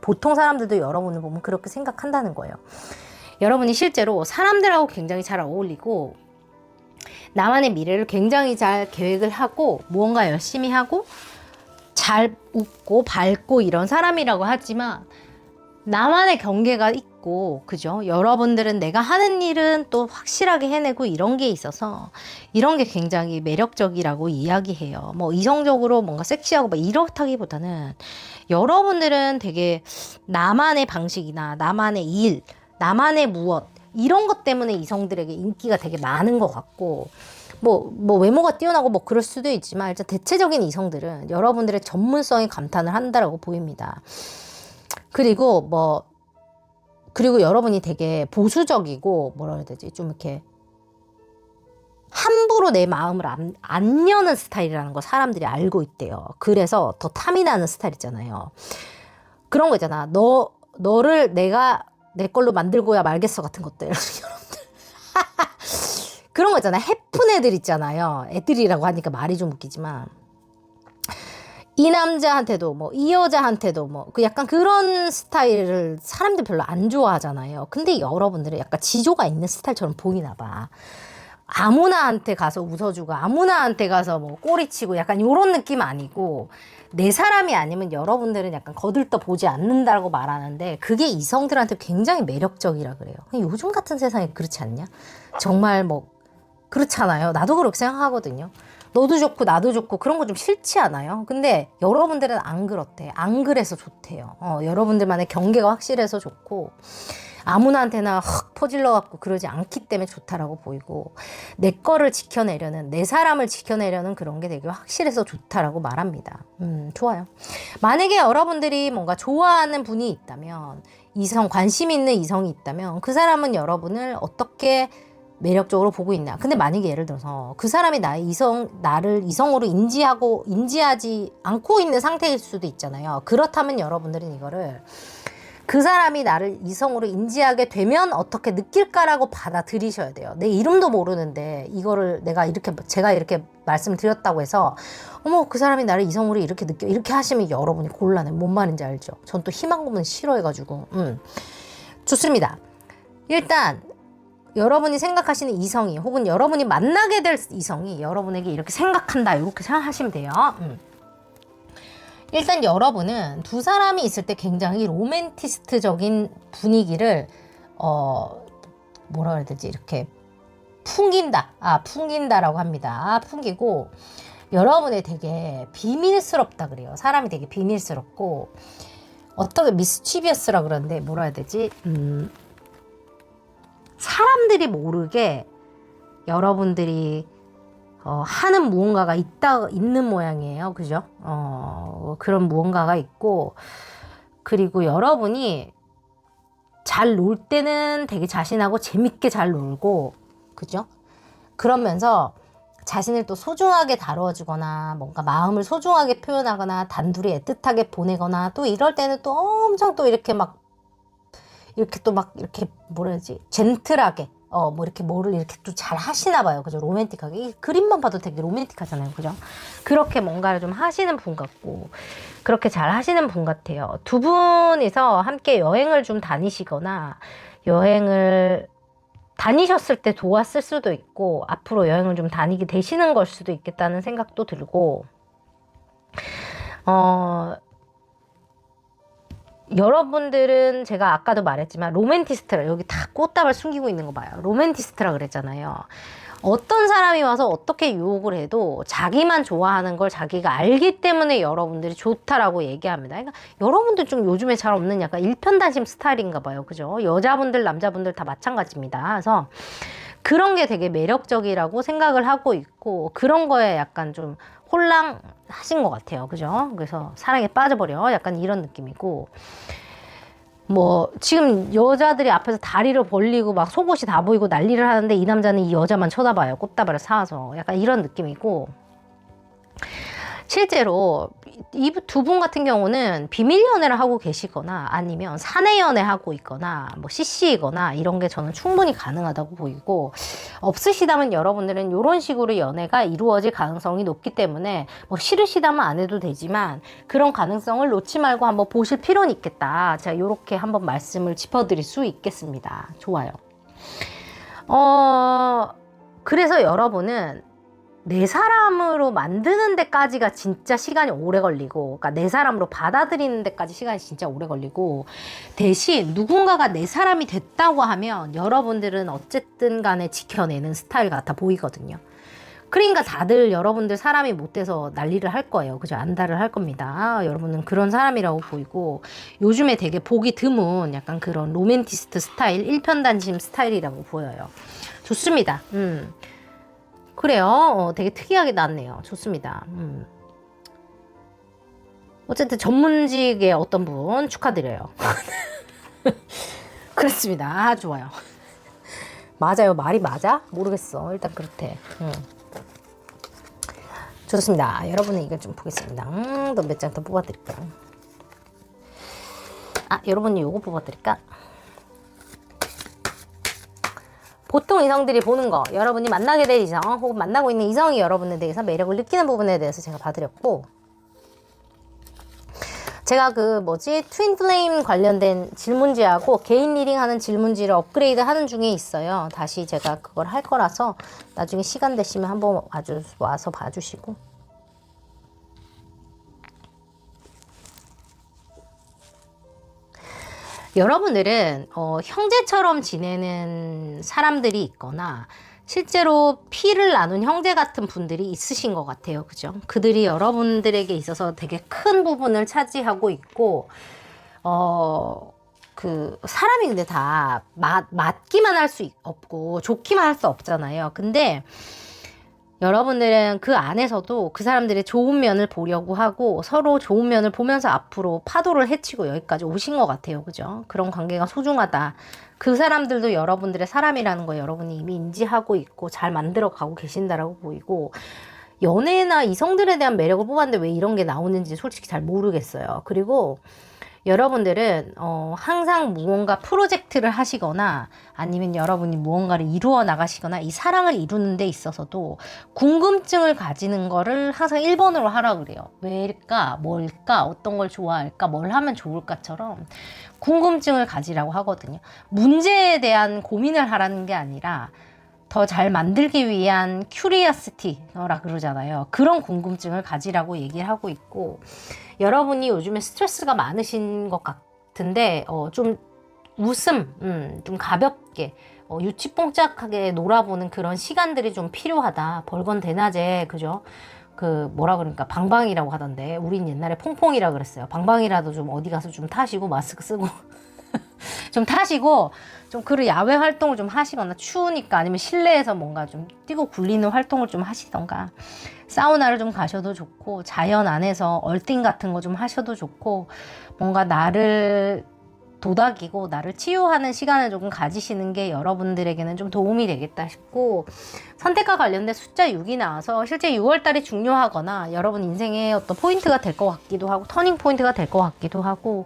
보통 사람들도 여러분을 보면 그렇게 생각한다는 거예요. 여러분이 실제로 사람들하고 굉장히 잘 어울리고 나만의 미래를 굉장히 잘 계획을 하고 무언가 열심히 하고 잘 웃고 밝고 이런 사람이라고 하지만 나만의 경계가 있고, 그죠? 여러분들은 내가 하는 일은 또 확실하게 해내고 이런 게 있어서 이런 게 굉장히 매력적이라고 이야기해요. 뭐 이성적으로 뭔가 섹시하고 막 이렇다기보다는 여러분들은 되게 나만의 방식이나 나만의 일, 나만의 무엇 이런 것 때문에 이성들에게 인기가 되게 많은 것 같고 뭐 외모가 뛰어나고 뭐 그럴 수도 있지만 일단 대체적인 이성들은 여러분들의 전문성에 감탄을 한다라고 보입니다. 그리고 여러분이 되게 보수적이고 뭐라 해야 되지? 좀 이렇게 함부로 내 마음을 안 여는 스타일이라는 거 사람들이 알고 있대요. 그래서 더 탐이 나는 스타일 있잖아요. 그런 거 있잖아. 너를 내가 내 걸로 만들고야 말겠어 같은 것들. 여러분들. 그런 거 있잖아. 해픈 애들 있잖아요. 애들이라고 하니까 말이 좀 웃기지만. 이 남자한테도 이 여자한테도 그 약간 그런 스타일을 사람들 별로 안 좋아하잖아요. 근데 여러분들은 약간 지조가 있는 스타일처럼 보이나 봐. 아무나한테 가서 웃어주고 아무나한테 가서 꼬리치고 약간 요런 느낌 아니고 내 사람이 아니면 여러분들은 약간 거들떠 보지 않는다고 말하는데 그게 이성들한테 굉장히 매력적이라 그래요. 요즘 같은 세상에 그렇지 않냐? 정말 그렇잖아요. 나도 그렇게 생각하거든요. 너도 좋고 나도 좋고 그런 거 좀 싫지 않아요? 근데 여러분들은 안 그렇대. 안 그래서 좋대요. 여러분들만의 경계가 확실해서 좋고 아무나한테나 확 퍼질러 갖고 그러지 않기 때문에 좋다라고 보이고 내 거를 지켜내려는 내 사람을 지켜내려는 그런 게 되게 확실해서 좋다라고 말합니다. 좋아요. 만약에 여러분들이 뭔가 좋아하는 분이 있다면 관심 있는 이성이 있다면 그 사람은 여러분을 어떻게 매력적으로 보고 있나. 근데 만약에 예를 들어서 그 사람이 나를 이성으로 인지하지 않고 있는 상태일 수도 있잖아요. 그렇다면 여러분들은 이거를 그 사람이 나를 이성으로 인지하게 되면 어떻게 느낄까라고 받아들이셔야 돼요. 내 이름도 모르는데 이거를 제가 이렇게 말씀드렸다고 해서 그 사람이 나를 이성으로 이렇게 느껴 이렇게 하시면 여러분이 곤란해. 뭔 말인지 알죠? 전 또 희망 고문 싫어해가지고 좋습니다. 일단 여러분이 생각하시는 이성이 혹은 여러분이 만나게 될 이성이 여러분에게 이렇게 생각한다 이렇게 생각하시면 돼요. 일단 여러분은 두 사람이 있을 때 굉장히 로맨티스트적인 분위기를 뭐라 그래야 되지? 이렇게 풍긴다라고 합니다. 풍기고 여러분이 되게 비밀스럽다 그래요. 사람이 되게 비밀스럽고 어떻게 미스치비어스라 그러는데 뭐라 해야 되지? 사람들이 모르게 여러분들이 하는 무언가가 있는 모양이에요. 그죠? 그런 무언가가 있고, 그리고 여러분이 잘 놀 때는 되게 자신하고 재밌게 잘 놀고, 그죠? 그러면서 자신을 또 소중하게 다뤄주거나, 뭔가 마음을 소중하게 표현하거나, 단둘이 애틋하게 보내거나, 또 이럴 때는 또 엄청 또 이렇게 막, 뭐라 해야지, 젠틀하게, 뭐 이렇게 뭐를 이렇게 또 잘 하시나 봐요. 그죠? 로맨틱하게. 이 그림만 봐도 되게 로맨틱하잖아요. 그죠? 그렇게 뭔가를 좀 하시는 분 같고, 그렇게 잘 하시는 분 같아요. 두 분이서 함께 여행을 좀 다니시거나, 여행을 다니셨을 때 좋았을 수도 있고, 앞으로 여행을 좀 다니게 되시는 걸 수도 있겠다는 생각도 들고, 여러분들은 제가 아까도 말했지만 로맨티스트라, 여기 다 꽃다발 숨기고 있는 거 봐요. 로맨티스트라 그랬잖아요. 어떤 사람이 와서 어떻게 유혹을 해도 자기만 좋아하는 걸 자기가 알기 때문에 여러분들이 좋다라고 얘기합니다. 그러니까 여러분들 좀 요즘에 잘 없는 약간 일편단심 스타일인가 봐요. 그죠? 여자분들, 남자분들 다 마찬가지입니다. 그래서 그런 게 되게 매력적이라고 생각을 하고 있고, 그런 거에 약간 좀 홀랑하신 것 같아요. 그죠? 그래서 사랑에 빠져버려. 약간 이런 느낌이고, 뭐 지금 여자들이 앞에서 다리를 벌리고 막 속옷이 다 보이고 난리를 하는데 이 남자는 이 여자만 쳐다봐요. 꽃다발을 사와서. 약간 이런 느낌이고, 실제로 이 두 분 같은 경우는 비밀 연애를 하고 계시거나 아니면 사내 연애하고 있거나 뭐 CC이거나 이런 게 저는 충분히 가능하다고 보이고, 없으시다면 여러분들은 이런 식으로 연애가 이루어질 가능성이 높기 때문에 뭐 싫으시다면 안 해도 되지만 그런 가능성을 놓지 말고 한번 보실 필요는 있겠다. 제가 이렇게 한번 말씀을 짚어드릴 수 있겠습니다. 좋아요. 그래서 여러분은 내 사람으로 만드는 데까지가 진짜 시간이 오래 걸리고, 그러니까 내 사람으로 받아들이는 데까지 시간이 진짜 오래 걸리고, 대신 누군가가 내 사람이 됐다고 하면 여러분들은 어쨌든 간에 지켜내는 스타일 같아 보이거든요. 그러니까 다들 여러분들 사람이 못 돼서 난리를 할 거예요. 그죠? 안달을 할 겁니다. 여러분은 그런 사람이라고 보이고, 요즘에 되게 보기 드문 약간 그런 로맨티스트 스타일, 일편단심 스타일이라고 보여요. 좋습니다. 그래요. 되게 특이하게 나왔네요. 좋습니다. 어쨌든 전문직의 어떤 분 축하드려요. 그렇습니다. 아, 좋아요. 맞아요. 말이 맞아? 모르겠어. 일단 그렇대. 좋습니다. 여러분의 이걸 좀 보겠습니다. 또 몇 장 더 뽑아드릴까? 여러분이 요거 뽑아드릴까? 보통 이성들이 보는 거, 여러분이 만나게 될 이성 혹은 만나고 있는 이성이 여러분에 대해서 매력을 느끼는 부분에 대해서 제가 봐드렸고, 제가 트윈 플레임 관련된 질문지하고 개인 리딩하는 질문지를 업그레이드 하는 중에 있어요. 다시 제가 그걸 할 거라서 나중에 시간 되시면 한번 와서 봐주시고. 여러분들은 형제처럼 지내는 사람들이 있거나 실제로 피를 나눈 형제 같은 분들이 있으신 것 같아요. 그죠? 그들이 여러분들에게 있어서 되게 큰 부분을 차지하고 있고, 사람이 근데 다 맞기만 할 수 없고 좋기만 할 수 없잖아요. 근데 여러분들은 그 안에서도 그 사람들의 좋은 면을 보려고 하고 서로 좋은 면을 보면서 앞으로 파도를 헤치고 여기까지 오신 것 같아요. 그죠? 그런 관계가 소중하다. 그 사람들도 여러분들의 사람이라는 거 여러분이 이미 인지하고 있고 잘 만들어 가고 계신다라고 보이고, 연애나 이성들에 대한 매력을 뽑았는데 왜 이런 게 나오는지 솔직히 잘 모르겠어요. 그리고 여러분들은 항상 무언가 프로젝트를 하시거나 아니면 여러분이 무언가를 이루어 나가시거나 이 사랑을 이루는 데 있어서도 궁금증을 가지는 거를 항상 1번으로 하라고 그래요. 왜일까? 뭘까? 어떤 걸 좋아할까? 뭘 하면 좋을까처럼 궁금증을 가지라고 하거든요. 문제에 대한 고민을 하라는 게 아니라 더 잘 만들기 위한 큐리어시티라 그러잖아요. 그런 궁금증을 가지라고 얘기를 하고 있고, 여러분이 요즘에 스트레스가 많으신 것 같은데 좀 웃음, 좀 가볍게 유치뽕짝하게 놀아보는 그런 시간들이 좀 필요하다. 벌건 대낮에, 그죠? 그러니까 방방이라고 하던데 우린 옛날에 퐁퐁이라 그랬어요. 방방이라도 좀 어디 가서 좀 타시고 마스크 쓰고 좀 타시고 좀 그런 야외 활동을 좀 하시거나 추우니까 아니면 실내에서 뭔가 좀 뛰고 굴리는 활동을 좀 하시던가 사우나를 좀 가셔도 좋고 자연 안에서 얼띵 같은 거 좀 하셔도 좋고 뭔가 나를 도닥이고 나를 치유하는 시간을 조금 가지시는 게 여러분들에게는 좀 도움이 되겠다 싶고 선택과 관련된 숫자 6이 나와서 실제 6월달이 중요하거나 여러분 인생의 어떤 포인트가 될 것 같기도 하고 터닝 포인트가 될 것 같기도 하고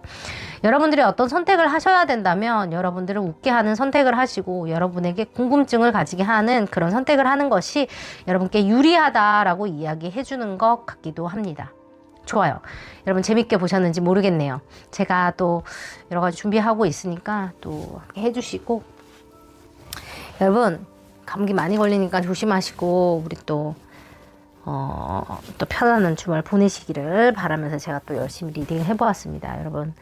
여러분들이 어떤 선택을 하셔야 된다면 여러분들을 웃게 하는 선택을 하시고 여러분에게 궁금증을 가지게 하는 그런 선택을 하는 것이 여러분께 유리하다라고 이야기해 주는 것 같기도 합니다. 좋아요. 여러분 재밌게 보셨는지 모르겠네요. 제가 또 여러 가지 준비하고 있으니까 또 함께 해주시고 여러분 감기 많이 걸리니까 조심하시고 우리 또 편안한 주말 보내시기를 바라면서 제가 또 열심히 리딩 해보았습니다. 여러분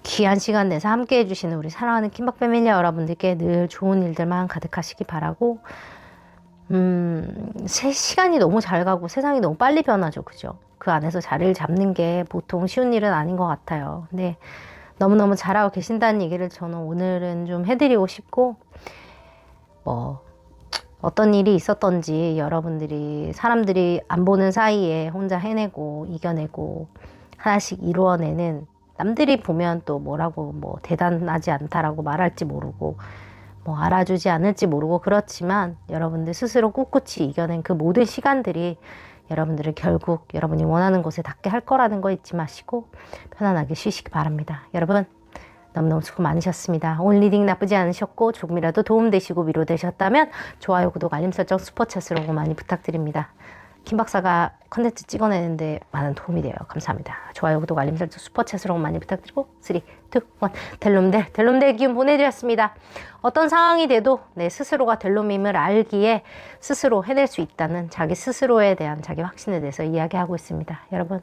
귀한 시간 내서 함께 해주시는 우리 사랑하는 킴박 패밀리 여러분들께 늘 좋은 일들만 가득하시기 바라고 시간이 너무 잘 가고 세상이 너무 빨리 변하죠. 그죠? 그 안에서 자리를 잡는 게 보통 쉬운 일은 아닌 것 같아요. 근데 너무너무 잘하고 계신다는 얘기를 저는 오늘은 좀 해드리고 싶고 어떤 일이 있었던지 여러분들이 사람들이 안 보는 사이에 혼자 해내고 이겨내고 하나씩 이루어내는 남들이 보면 또 뭐라고 대단하지 않다라고 말할지 모르고 알아주지 않을지 모르고 그렇지만 여러분들 스스로 꿋꿋이 이겨낸 그 모든 시간들이 여러분들을 결국 여러분이 원하는 곳에 닿게 할 거라는 거 잊지 마시고 편안하게 쉬시기 바랍니다. 여러분 너무너무 수고 많으셨습니다. 오늘 리딩 나쁘지 않으셨고 조금이라도 도움되시고 위로되셨다면 좋아요, 구독, 알림 설정, 슈퍼챗으로 많이 부탁드립니다. 김 박사가 컨텐츠 찍어내는데 많은 도움이 돼요. 감사합니다. 좋아요, 구독, 알림 설정, 슈퍼챗으로 많이 부탁드리고 3, 2, 1 델롬델 기운 보내드렸습니다. 어떤 상황이 돼도 내 스스로가 델롬임을 알기에 스스로 해낼 수 있다는 자기 스스로에 대한 자기 확신에 대해서 이야기하고 있습니다. 여러분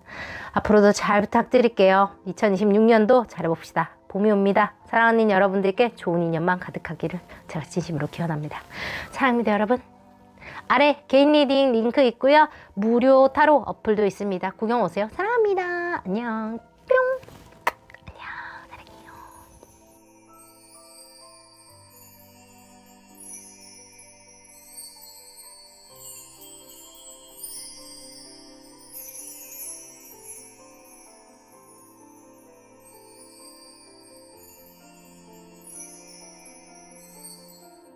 앞으로도 잘 부탁드릴게요. 2026년도 잘해봅시다. 봄이 옵니다. 사랑하는 여러분들께 좋은 인연만 가득하기를 제가 진심으로 기원합니다. 사랑합니다, 여러분. 아래 개인 리딩 링크 있고요. 무료 타로 어플도 있습니다. 구경 오세요. 사랑합니다. 안녕. 뿅. 안녕. 사랑해요.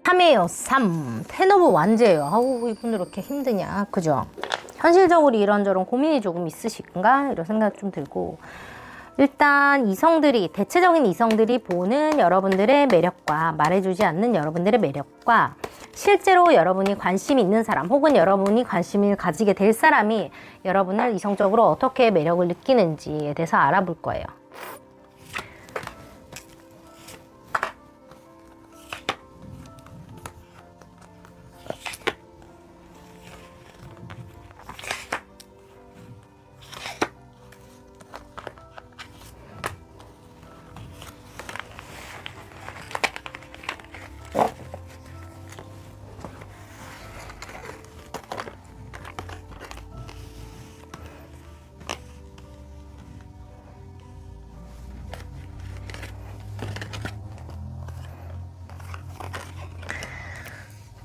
삼이에요. 3. 텐 오브 완제예요. 아우 이분들 이렇게 힘드냐. 그죠? 현실적으로 이런저런 고민이 조금 있으신가? 이런 생각 좀 들고 일단 이성들이 대체적인 이성들이 보는 여러분들의 매력과 말해주지 않는 여러분들의 매력과 실제로 여러분이 관심 있는 사람 혹은 여러분이 관심을 가지게 될 사람이 여러분을 이성적으로 어떻게 매력을 느끼는지에 대해서 알아볼 거예요.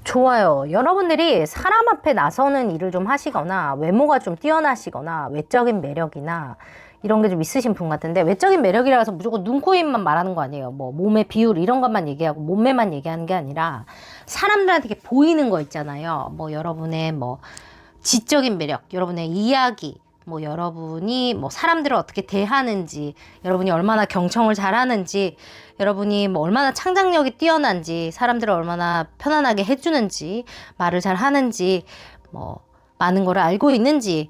좋아요. 여러분들이 사람 앞에 나서는 일을 좀 하시거나 외모가 좀 뛰어나시거나 외적인 매력이나 이런 게 좀 있으신 분 같은데 외적인 매력이라 해서 무조건 눈, 코, 입만 말하는 거 아니에요. 몸의 비율 이런 것만 얘기하고 몸매만 얘기하는 게 아니라 사람들한테 이렇게 보이는 거 있잖아요. 여러분의 지적인 매력, 여러분의 이야기, 여러분이 사람들을 어떻게 대하는지, 여러분이 얼마나 경청을 잘하는지, 여러분이 얼마나 창작력이 뛰어난지, 사람들을 얼마나 편안하게 해주는지, 말을 잘 하는지, 많은 거를 알고 있는지,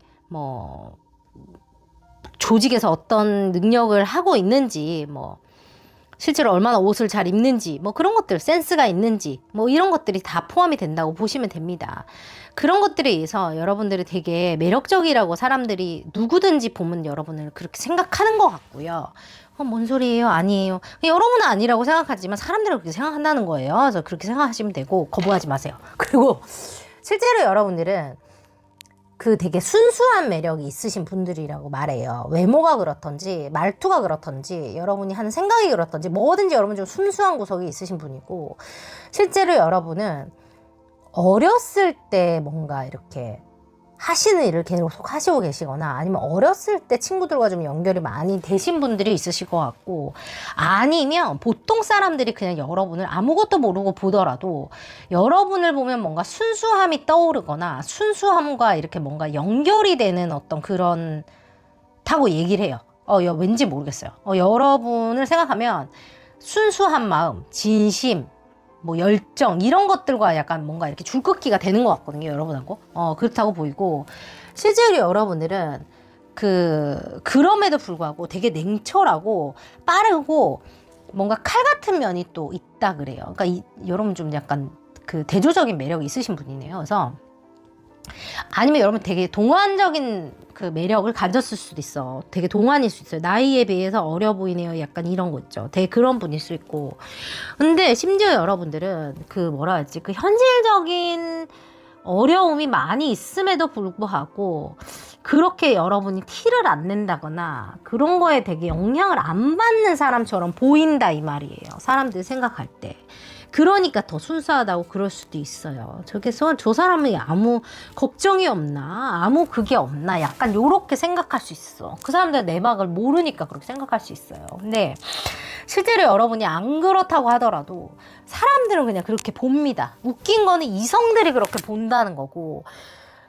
조직에서 어떤 능력을 하고 있는지, 실제로 얼마나 옷을 잘 입는지, 그런 것들, 센스가 있는지, 이런 것들이 다 포함이 된다고 보시면 됩니다. 그런 것들에 의해서 여러분들이 되게 매력적이라고 사람들이 누구든지 보면 여러분을 그렇게 생각하는 것 같고요. 뭔 소리예요? 아니에요. 여러분은 아니라고 생각하지만 사람들은 그렇게 생각한다는 거예요. 그래서 그렇게 생각하시면 되고 거부하지 마세요. 그리고 실제로 여러분들은 그 되게 순수한 매력이 있으신 분들이라고 말해요. 외모가 그렇던지 말투가 그렇던지 여러분이 하는 생각이 그렇던지 뭐든지 여러분 좀 순수한 구석이 있으신 분이고, 실제로 여러분은 어렸을 때 뭔가 이렇게 하시는 일을 계속 하시고 계시거나 아니면 어렸을 때 친구들과 좀 연결이 많이 되신 분들이 있으실 것 같고, 아니면 보통 사람들이 그냥 여러분을 아무것도 모르고 보더라도 여러분을 보면 뭔가 순수함이 떠오르거나 순수함과 이렇게 뭔가 연결이 되는 어떤 그런 타고 얘기를 해요. 왠지 모르겠어요. 여러분을 생각하면 순수한 마음, 진심, 뭐 열정 이런 것들과 약간 뭔가 이렇게 줄긋기가 되는 것 같거든요, 여러분하고. 그렇다고 보이고, 실제로 여러분들은 그럼에도 불구하고 되게 냉철하고 빠르고 뭔가 칼 같은 면이 또 있다 그래요. 그러니까 여러분 좀 약간 그 대조적인 매력이 있으신 분이네요. 그래서 아니면 여러분 되게 동안적인 그 매력을 가졌을 수도 있어. 되게 동안일 수 있어요. 나이에 비해서 어려 보이네요. 약간 이런 거 있죠. 되게 그런 분일 수 있고. 근데 심지어 여러분들은 그 뭐라 할지 그 현실적인 어려움이 많이 있음에도 불구하고 그렇게 여러분이 티를 안 낸다거나 그런 거에 되게 영향을 안 받는 사람처럼 보인다 이 말이에요. 사람들이 생각할 때. 그러니까 더 순수하다고 그럴 수도 있어요. 저 사람이 아무 걱정이 없나? 아무 그게 없나? 약간 요렇게 생각할 수 있어. 그 사람들은 내 막을 모르니까 그렇게 생각할 수 있어요. 근데 실제로 여러분이 안 그렇다고 하더라도 사람들은 그냥 그렇게 봅니다. 웃긴 거는 이성들이 그렇게 본다는 거고,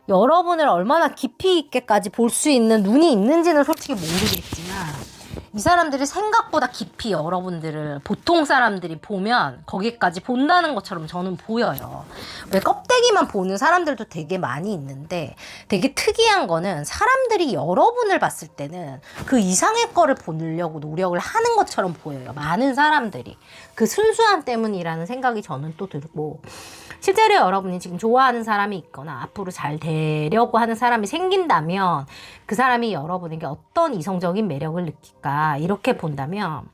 여러분을 얼마나 깊이 있게까지 볼 수 있는 눈이 있는지는 솔직히 모르겠지만 이 사람들이 생각보다 깊이 여러분들을 보통 사람들이 보면 거기까지 본다는 것처럼 저는 보여요. 왜 껍데기만 보는 사람들도 되게 많이 있는데, 되게 특이한 거는 사람들이 여러분을 봤을 때는 그 이상의 거를 보려고 노력을 하는 것처럼 보여요. 많은 사람들이. 그 순수함 때문이라는 생각이 저는 또 들고, 실제로 여러분이 지금 좋아하는 사람이 있거나 앞으로 잘 되려고 하는 사람이 생긴다면 그 사람이 여러분에게 어떤 이성적인 매력을 느낄까 이렇게 본다면,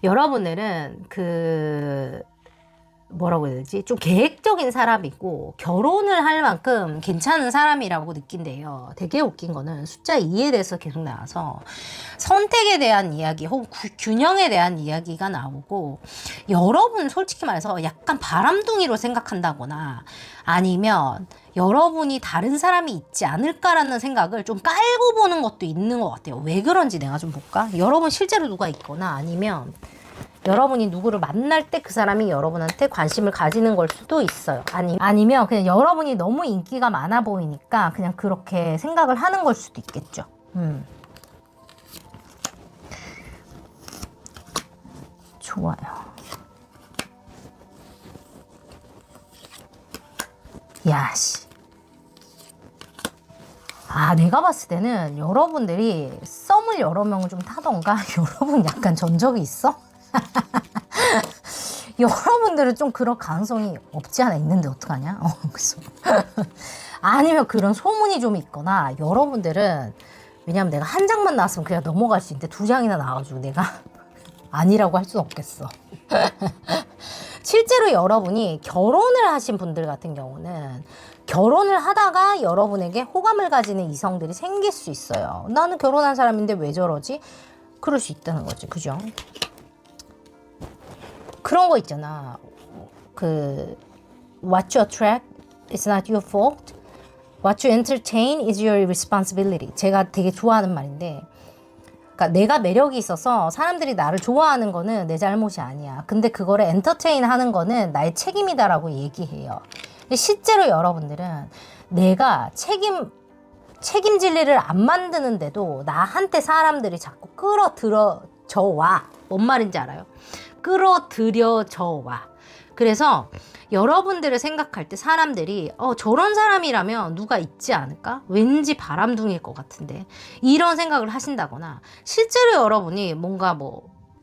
여러분들은 뭐라고 해야 되지? 좀 계획적인 사람이고 결혼을 할 만큼 괜찮은 사람이라고 느낀대요. 되게 웃긴 거는 숫자 2에 대해서 계속 나와서 선택에 대한 이야기 혹은 균형에 대한 이야기가 나오고, 여러분 솔직히 말해서 약간 바람둥이로 생각한다거나 아니면 여러분이 다른 사람이 있지 않을까라는 생각을 좀 깔고 보는 것도 있는 것 같아요. 왜 그런지 내가 좀 볼까? 여러분 실제로 누가 있거나 아니면 여러분이 누구를 만날 때 그 사람이 여러분한테 관심을 가지는 걸 수도 있어요. 아니면 그냥 여러분이 너무 인기가 많아 보이니까 그냥 그렇게 생각을 하는 걸 수도 있겠죠. 좋아요. 야씨. 내가 봤을 때는 여러분들이 썸을 여러 명을 좀 타던가, 여러분 약간 전적이 있어? 여러분들은 좀 그런 가능성이 없지 않아 있는데 어떡하냐? 그래서 아니면 그런 소문이 좀 있거나, 여러분들은 왜냐면 내가 한 장만 나왔으면 그냥 넘어갈 수 있는데 2장이나 나와가지고 내가 아니라고 할 수는 없겠어. 실제로 여러분이 결혼을 하신 분들 같은 경우는 결혼을 하다가 여러분에게 호감을 가지는 이성들이 생길 수 있어요. 나는 결혼한 사람인데 왜 저러지? 그럴 수 있다는 거지. 그죠? 그런 거 있잖아. What you attract is not your fault. What you entertain is your responsibility. 제가 되게 좋아하는 말인데, 그러니까 내가 매력이 있어서 사람들이 나를 좋아하는 거는 내 잘못이 아니야. 근데 그거를 엔터테인 하는 거는 나의 책임이다라고 얘기해요. 근데 실제로 여러분들은 내가 책임질 일을 안 만드는데도 나한테 사람들이 자꾸 끌어들여져 와. 뭔 말인지 알아요? 끌어들여져 와. 그래서 여러분들을 생각할 때 사람들이 저런 사람이라면 누가 있지 않을까? 왠지 바람둥이일 것 같은데, 이런 생각을 하신다거나, 실제로 여러분이 뭔가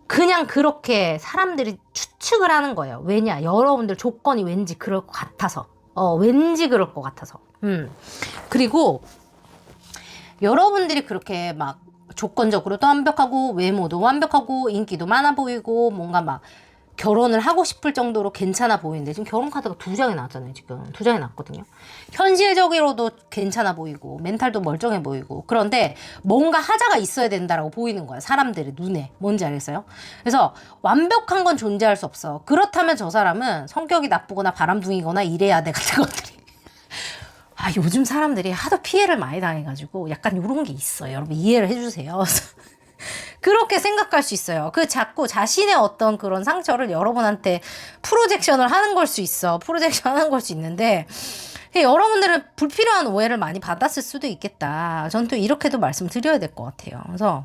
그냥 그렇게 사람들이 추측을 하는 거예요. 왜냐? 여러분들 조건이 왠지 그럴 것 같아서. 왠지 그럴 것 같아서. 그리고 여러분들이 그렇게 막 조건적으로도 완벽하고 외모도 완벽하고 인기도 많아 보이고 뭔가 막 결혼을 하고 싶을 정도로 괜찮아 보이는데 지금 결혼 카드가 2장이 나왔잖아요. 지금 2장이 나왔거든요. 현실적으로도 괜찮아 보이고 멘탈도 멀쩡해 보이고 그런데 뭔가 하자가 있어야 된다라고 보이는 거야. 사람들의 눈에. 뭔지 알겠어요? 그래서 완벽한 건 존재할 수 없어. 그렇다면 저 사람은 성격이 나쁘거나 바람둥이거나 이래야 돼 같은 것들이. 아, 요즘 사람들이 하도 피해를 많이 당해가지고 약간 이런 게 있어요. 여러분 이해를 해주세요. 그렇게 생각할 수 있어요. 그 자꾸 자신의 어떤 그런 상처를 여러분한테 프로젝션을 하는 걸 수 있어. 프로젝션 하는 걸 수 있는데 여러분들은 불필요한 오해를 많이 받았을 수도 있겠다. 전 또 이렇게도 말씀드려야 될 것 같아요. 그래서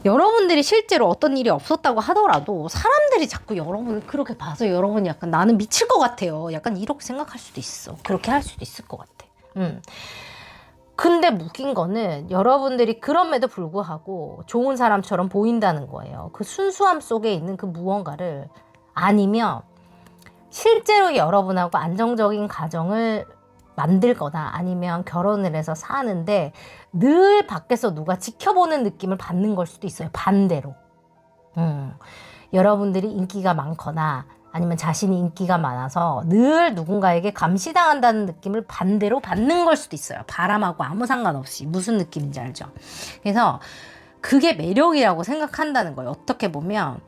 여러분들이 실제로 어떤 일이 없었다고 하더라도 사람들이 자꾸 여러분을 그렇게 봐서 여러분이 약간 나는 미칠 것 같아요. 약간 이렇게 생각할 수도 있어. 그렇게 할 수도 있을 것 같아. 근데 웃긴 거는 여러분들이 그럼에도 불구하고 좋은 사람처럼 보인다는 거예요. 그 순수함 속에 있는 그 무언가를 아니면 실제로 여러분하고 안정적인 가정을 만들거나 아니면 결혼을 해서 사는데 늘 밖에서 누가 지켜보는 느낌을 받는 걸 수도 있어요. 반대로. 여러분들이 인기가 많거나 아니면 자신이 인기가 많아서 늘 누군가에게 감시당한다는 느낌을 반대로 받는 걸 수도 있어요. 바람하고 아무 상관없이. 무슨 느낌인지 알죠? 그래서 그게 매력이라고 생각한다는 거예요. 어떻게 보면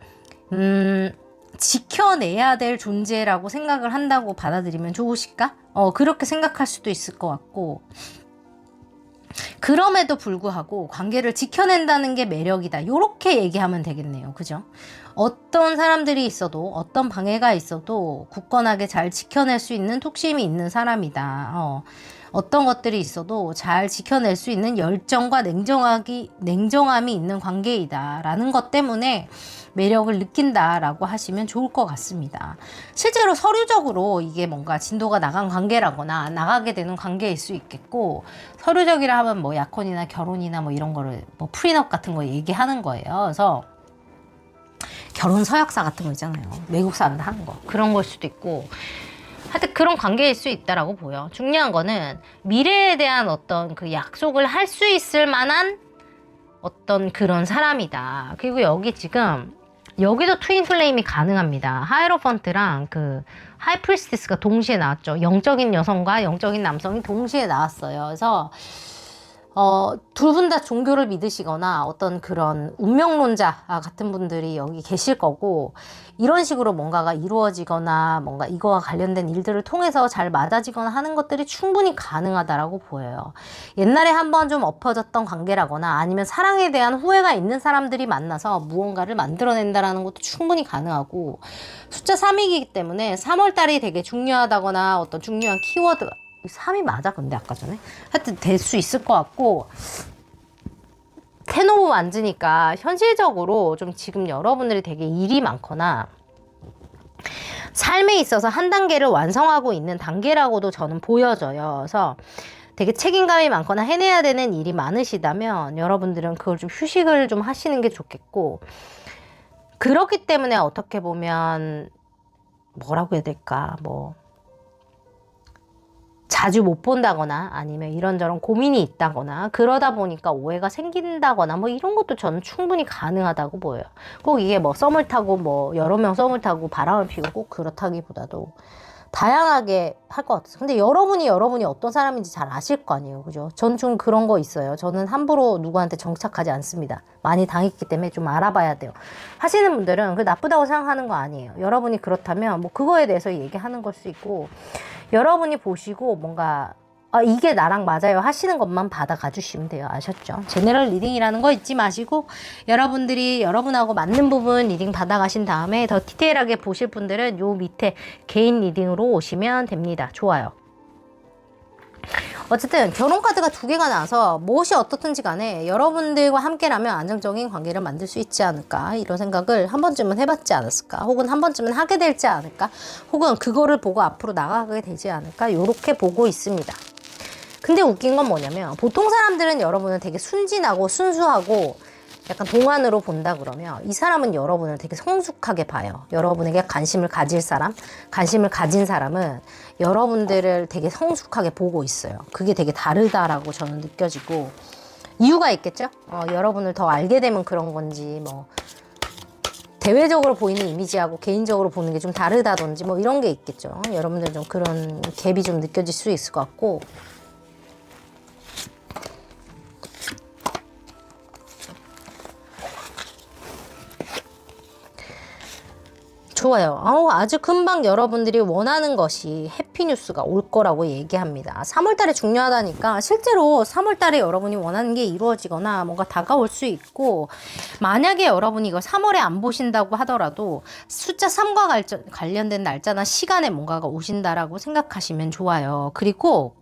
지켜내야 될 존재라고 생각을 한다고 받아들이면 좋으실까? 그렇게 생각할 수도 있을 것 같고 그럼에도 불구하고 관계를 지켜낸다는 게 매력이다. 요렇게 얘기하면 되겠네요. 그죠? 어떤 사람들이 있어도 어떤 방해가 있어도 굳건하게 잘 지켜낼 수 있는 톡심이 있는 사람이다. 어떤 것들이 있어도 잘 지켜낼 수 있는 열정과 냉정함이 있는 관계이다. 라는 것 때문에 매력을 느낀다라고 하시면 좋을 것 같습니다. 실제로 서류적으로 이게 뭔가 진도가 나간 관계라거나 나가게 되는 관계일 수 있겠고 서류적이라 하면 뭐 약혼이나 결혼이나 뭐 이런 거를 뭐 프리넛 같은 거 얘기하는 거예요. 그래서 결혼 서약서 같은 거 있잖아요. 외국 사람들 하는 거. 그런 걸 수도 있고 하여튼 그런 관계일 수 있다라고 보여. 중요한 거는 미래에 대한 어떤 그 약속을 할 수 있을 만한 어떤 그런 사람이다. 그리고 여기 지금 여기도 트윈 플레임이 가능합니다. 하이로펀트랑 그 하이프리스티스가 동시에 나왔죠. 영적인 여성과 영적인 남성이 동시에 나왔어요. 그래서 두 분 다 종교를 믿으시거나 어떤 그런 운명론자 같은 분들이 여기 계실 거고 이런 식으로 뭔가가 이루어지거나 뭔가 이거와 관련된 일들을 통해서 잘 맞아지거나 하는 것들이 충분히 가능하다라고 보여요. 옛날에 한번 좀 엎어졌던 관계라거나 아니면 사랑에 대한 후회가 있는 사람들이 만나서 무언가를 만들어낸다라는 것도 충분히 가능하고 숫자 3이기 때문에 3월달이 되게 중요하다거나 어떤 중요한 키워드 3이 맞아 근데 아까 전에 하여튼 될 수 있을 것 같고 테노브 만지니까 현실적으로 좀 지금 여러분들이 되게 일이 많거나 삶에 있어서 한 단계를 완성하고 있는 단계라고도 저는 보여져요. 그래서 되게 책임감이 많거나 해내야 되는 일이 많으시다면 여러분들은 그걸 좀 휴식을 좀 하시는 게 좋겠고 그렇기 때문에 어떻게 보면 뭐라고 해야 될까 뭐 자주 못 본다거나 아니면 이런저런 고민이 있다거나 그러다 보니까 오해가 생긴다거나 뭐 이런 것도 저는 충분히 가능하다고 보여요. 꼭 이게 뭐 썸을 타고 뭐 여러 명 썸을 타고 바람을 피고 꼭 그렇다기보다도 다양하게 할 것 같아요. 근데 여러분이 어떤 사람인지 잘 아실 거 아니에요. 그죠? 전 좀 그런 거 있어요. 저는 함부로 누구한테 정착하지 않습니다. 많이 당했기 때문에 좀 알아봐야 돼요. 하시는 분들은 그 나쁘다고 생각하는 거 아니에요. 여러분이 그렇다면 뭐 그거에 대해서 얘기하는 걸 수 있고 여러분이 보시고 뭔가 이게 나랑 맞아요 하시는 것만 받아가 주시면 돼요. 아셨죠? 제너럴 리딩이라는 거 잊지 마시고 여러분들이 여러분하고 맞는 부분 리딩 받아가신 다음에 더 디테일하게 보실 분들은 요 밑에 개인 리딩으로 오시면 됩니다. 좋아요. 어쨌든 결혼 카드가 2개가 나와서 무엇이 어떻든지 간에 여러분들과 함께라면 안정적인 관계를 만들 수 있지 않을까 이런 생각을 한 번쯤은 해봤지 않았을까 혹은 한 번쯤은 하게 될지 않을까 혹은 그거를 보고 앞으로 나가게 되지 않을까 이렇게 보고 있습니다. 근데 웃긴 건 뭐냐면 보통 사람들은 여러분을 되게 순진하고 순수하고 약간 동안으로 본다 그러면 이 사람은 여러분을 되게 성숙하게 봐요. 여러분에게 관심을 가진 사람은 여러분들을 되게 성숙하게 보고 있어요. 그게 되게 다르다라고 저는 느껴지고 이유가 있겠죠? 여러분을 더 알게 되면 그런 건지 뭐 대외적으로 보이는 이미지하고 개인적으로 보는 게 좀 다르다든지 뭐 이런 게 있겠죠. 여러분들 좀 그런 갭이 좀 느껴질 수 있을 것 같고. 좋아요. 아주 금방 여러분들이 원하는 것이 해피뉴스가 올 거라고 얘기합니다. 3월달에 중요하다니까 실제로 3월달에 여러분이 원하는 게 이루어지거나 뭔가 다가올 수 있고, 만약에 여러분이 이걸 3월에 안 보신다고 하더라도 숫자 3과 관련된 날짜나 시간에 뭔가가 오신다라고 생각하시면 좋아요. 그리고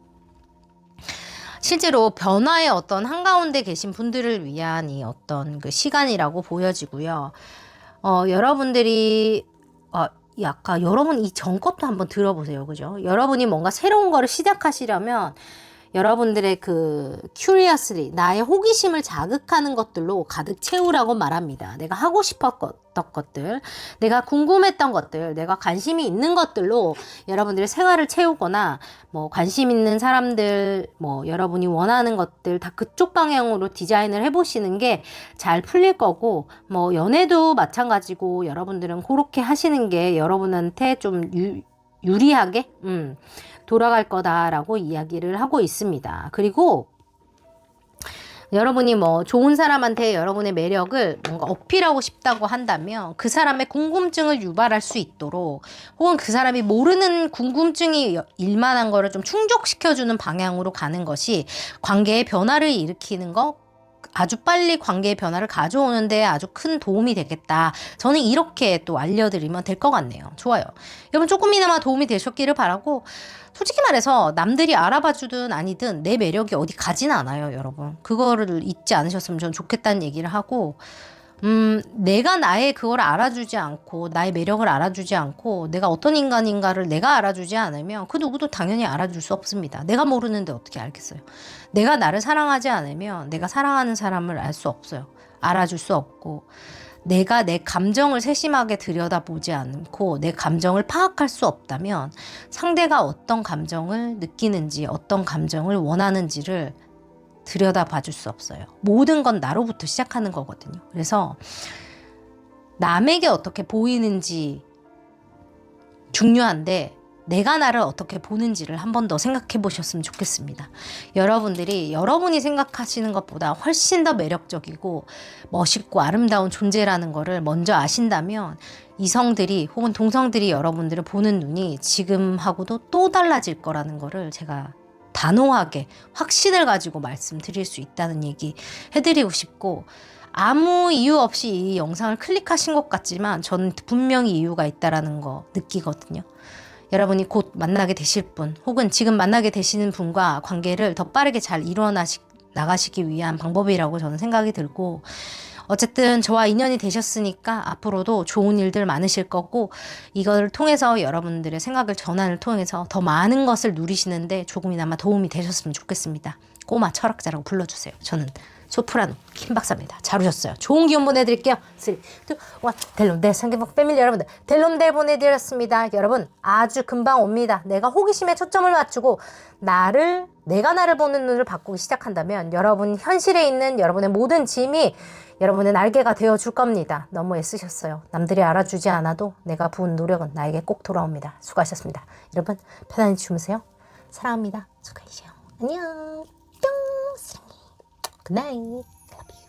실제로 변화의 어떤 한가운데 계신 분들을 위한 이 어떤 그 시간이라고 보여지고요. 여러분들이 약간 여러분 이 전 것도 한번 들어보세요. 그죠? 여러분이 뭔가 새로운 거를 시작하시려면 여러분들의 그 curiosity, 나의 호기심을 자극하는 것들로 가득 채우라고 말합니다. 내가 하고 싶었던 것들, 내가 궁금했던 것들, 내가 관심이 있는 것들로 여러분들의 생활을 채우거나, 뭐 관심 있는 사람들, 뭐 여러분이 원하는 것들 다 그쪽 방향으로 디자인을 해보시는 게 잘 풀릴 거고, 뭐 연애도 마찬가지고 여러분들은 그렇게 하시는 게 여러분한테 좀 유리하게 돌아갈 거다라고 이야기를 하고 있습니다. 그리고 여러분이 뭐 좋은 사람한테 여러분의 매력을 뭔가 어필하고 싶다고 한다면 그 사람의 궁금증을 유발할 수 있도록, 혹은 그 사람이 모르는 궁금증이 일만한 거를 좀 충족시켜주는 방향으로 가는 것이 관계의 변화를 일으키는 거, 아주 빨리 관계의 변화를 가져오는데 아주 큰 도움이 되겠다. 저는 이렇게 또 알려드리면 될 것 같네요. 좋아요. 여러분 조금이나마 도움이 되셨기를 바라고, 솔직히 말해서 남들이 알아봐주든 아니든 내 매력이 어디 가진 않아요, 여러분. 그거를 잊지 않으셨으면 저는 좋겠다는 얘기를 하고, 내가 나의 그걸 알아주지 않고, 나의 매력을 알아주지 않고, 내가 어떤 인간인가를 내가 알아주지 않으면 그 누구도 당연히 알아줄 수 없습니다. 내가 모르는데 어떻게 알겠어요? 내가 나를 사랑하지 않으면 내가 사랑하는 사람을 알 수 없어요. 알아줄 수 없고, 내가 내 감정을 세심하게 들여다보지 않고 내 감정을 파악할 수 없다면 상대가 어떤 감정을 느끼는지, 어떤 감정을 원하는지를 들여다봐 줄 수 없어요. 모든 건 나로부터 시작하는 거거든요. 그래서 남에게 어떻게 보이는지 중요한데 내가 나를 어떻게 보는지를 한 번 더 생각해 보셨으면 좋겠습니다. 여러분들이 여러분이 생각하시는 것보다 훨씬 더 매력적이고 멋있고 아름다운 존재라는 거를 먼저 아신다면 이성들이 혹은 동성들이 여러분들을 보는 눈이 지금하고도 또 달라질 거라는 거를 제가 단호하게 확신을 가지고 말씀드릴 수 있다는 얘기 해드리고 싶고, 아무 이유 없이 이 영상을 클릭하신 것 같지만 저는 분명히 이유가 있다라는 거 느끼거든요. 여러분이 곧 만나게 되실 분, 혹은 지금 만나게 되시는 분과 관계를 더 빠르게 잘 나가시기 위한 방법이라고 저는 생각이 들고, 어쨌든 저와 인연이 되셨으니까 앞으로도 좋은 일들 많으실 거고, 이걸 통해서 여러분들의 생각을 전환을 통해서 더 많은 것을 누리시는데 조금이나마 도움이 되셨으면 좋겠습니다. 꼬마 철학자라고 불러주세요. 저는 소프라노 김 박사입니다. 잘 오셨어요. 좋은 기운 보내드릴게요. 3, 2, 1. 델롬델 상계복 패밀리 여러분들, 델롬델 보내드렸습니다. 여러분 아주 금방 옵니다. 내가 호기심에 초점을 맞추고 내가 나를 보는 눈을 바꾸기 시작한다면 여러분 현실에 있는 여러분의 모든 짐이 여러분의 날개가 되어줄 겁니다. 너무 애쓰셨어요. 남들이 알아주지 않아도 내가 부은 노력은 나에게 꼭 돌아옵니다. 수고하셨습니다. 여러분 편안히 주무세요. 사랑합니다. 수고하세요. 안녕. 뿅. 사랑해. 굿나잇. Love you.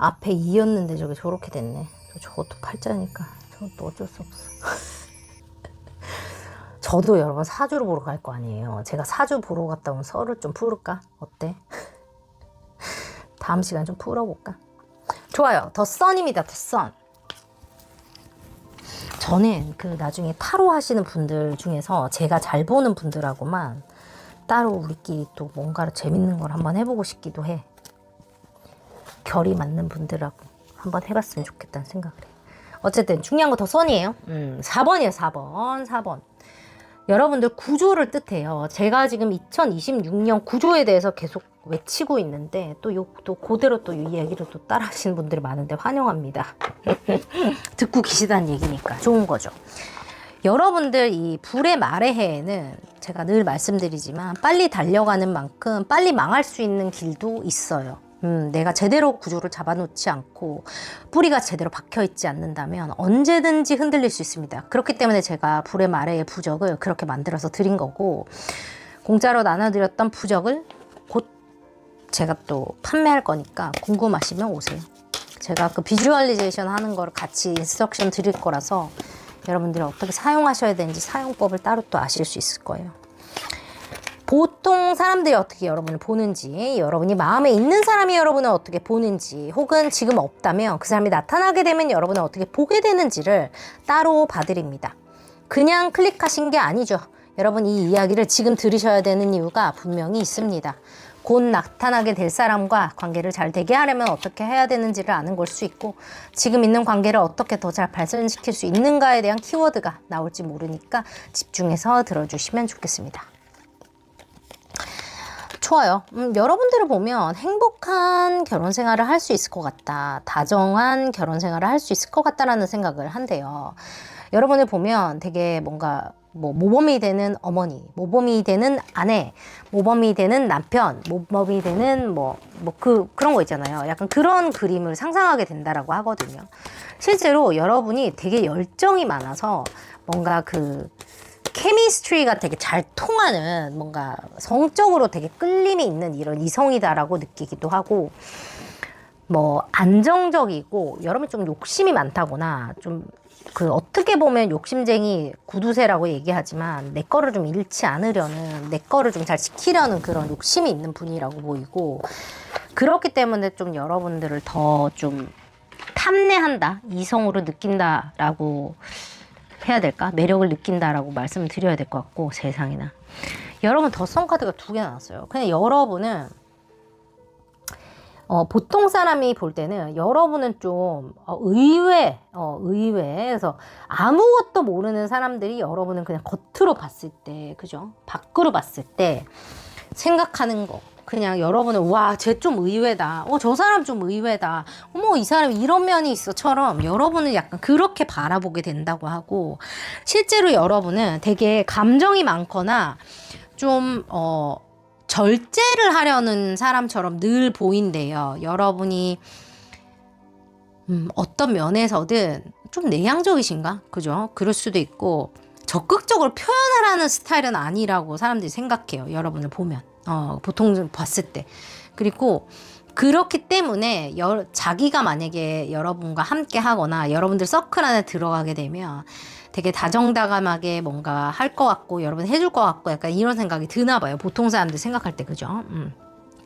앞에 2였는데 저게 저렇게 됐네. 저것도 팔자니까 저것도 어쩔 수 없어. 저도 여러분 사주를 보러 갈 거 아니에요. 제가 사주 보러 갔다 오면 썰을 좀 풀을까? 어때? 다음 시간 좀 풀어볼까? 좋아요. 더 선입니다. 더 선. 저는 그 나중에 타로 하시는 분들 중에서 제가 잘 보는 분들하고만 따로 우리끼리 또 뭔가를 재밌는 걸 한번 해보고 싶기도 해. 결이 맞는 분들하고 한번 해봤으면 좋겠다는 생각을 해. 어쨌든 중요한 거 더 선이에요. 4번이에요. 4번. 여러분들 구조를 뜻해요. 제가 지금 2026년 구조에 대해서 계속 외치고 있는데 또 그대로 또 이 얘기를 또 따라 하시는 분들이 많은데 환영합니다. 듣고 계시다는 얘기니까 좋은 거죠. 여러분들 이 불의 말의 해에는 제가 늘 말씀드리지만 빨리 달려가는 만큼 빨리 망할 수 있는 길도 있어요. 내가 제대로 구조를 잡아놓지 않고 뿌리가 제대로 박혀있지 않는다면 언제든지 흔들릴 수 있습니다. 그렇기 때문에 제가 불의 말의 부적을 그렇게 만들어서 드린 거고, 공짜로 나눠드렸던 부적을 곧 제가 또 판매할 거니까 궁금하시면 오세요. 제가 그 비주얼리제이션 하는 거를 같이 인스트럭션 드릴 거라서 여러분들이 어떻게 사용하셔야 되는지 사용법을 따로 또 아실 수 있을 거예요. 보통 사람들이 어떻게 여러분을 보는지, 여러분이 마음에 있는 사람이 여러분을 어떻게 보는지, 혹은 지금 없다면 그 사람이 나타나게 되면 여러분을 어떻게 보게 되는지를 따로 봐드립니다. 그냥 클릭하신 게 아니죠. 여러분 이 이야기를 지금 들으셔야 되는 이유가 분명히 있습니다. 곧 나타나게 될 사람과 관계를 잘 되게 하려면 어떻게 해야 되는지를 아는 걸 수 있고, 지금 있는 관계를 어떻게 더 잘 발전시킬 수 있는가에 대한 키워드가 나올지 모르니까 집중해서 들어주시면 좋겠습니다. 좋아요. 여러분들을 보면 행복한 결혼 생활을 할 수 있을 것 같다. 다정한 결혼 생활을 할 수 있을 것 같다라는 생각을 한대요. 여러분을 보면 되게 뭔가 모범이 되는 어머니, 모범이 되는 아내, 모범이 되는 남편, 모범이 되는 그런 거 있잖아요. 약간 그런 그림을 상상하게 된다라고 하거든요. 실제로 여러분이 되게 열정이 많아서 뭔가 그 케미스트리가 되게 잘 통하는, 뭔가 성적으로 되게 끌림이 있는 이런 이성이다라고 느끼기도 하고, 안정적이고, 여러분이 좀 욕심이 많다거나, 좀 어떻게 보면 욕심쟁이 구두쇠라고 얘기하지만, 내 거를 좀 잃지 않으려는, 내 거를 좀 잘 지키려는 그런 욕심이 있는 분이라고 보이고, 그렇기 때문에 좀 여러분들을 더 좀 탐내한다, 이성으로 느낀다라고 해야 될까? 매력을 느낀다라고 말씀을 드려야 될 것 같고, 세상에나. 여러분 더썸 카드가 2개 나왔어요. 그냥 여러분은 보통 사람이 볼 때는 여러분은 좀 의외에서 아무것도 모르는 사람들이 여러분은 그냥 겉으로 봤을 때, 그죠? 밖으로 봤을 때 생각하는 거, 그냥 여러분은 와, 쟤 좀 의외다. 저 사람 좀 의외다. 어머, 이 사람 이런 면이 있어처럼 여러분은 약간 그렇게 바라보게 된다고 하고, 실제로 여러분은 되게 감정이 많거나 좀 절제를 하려는 사람처럼 늘 보인대요. 여러분이 어떤 면에서든 좀 내향적이신가? 그죠? 그럴 수도 있고, 적극적으로 표현을 하는 스타일은 아니라고 사람들이 생각해요. 여러분을 보면. 보통 봤을 때. 그리고 그렇기 때문에 자기가 만약에 여러분과 함께 하거나 여러분들 서클 안에 들어가게 되면 되게 다정다감하게 뭔가 할 것 같고, 여러분 해줄 것 같고, 약간 이런 생각이 드나 봐요. 보통 사람들 생각할 때. 그죠?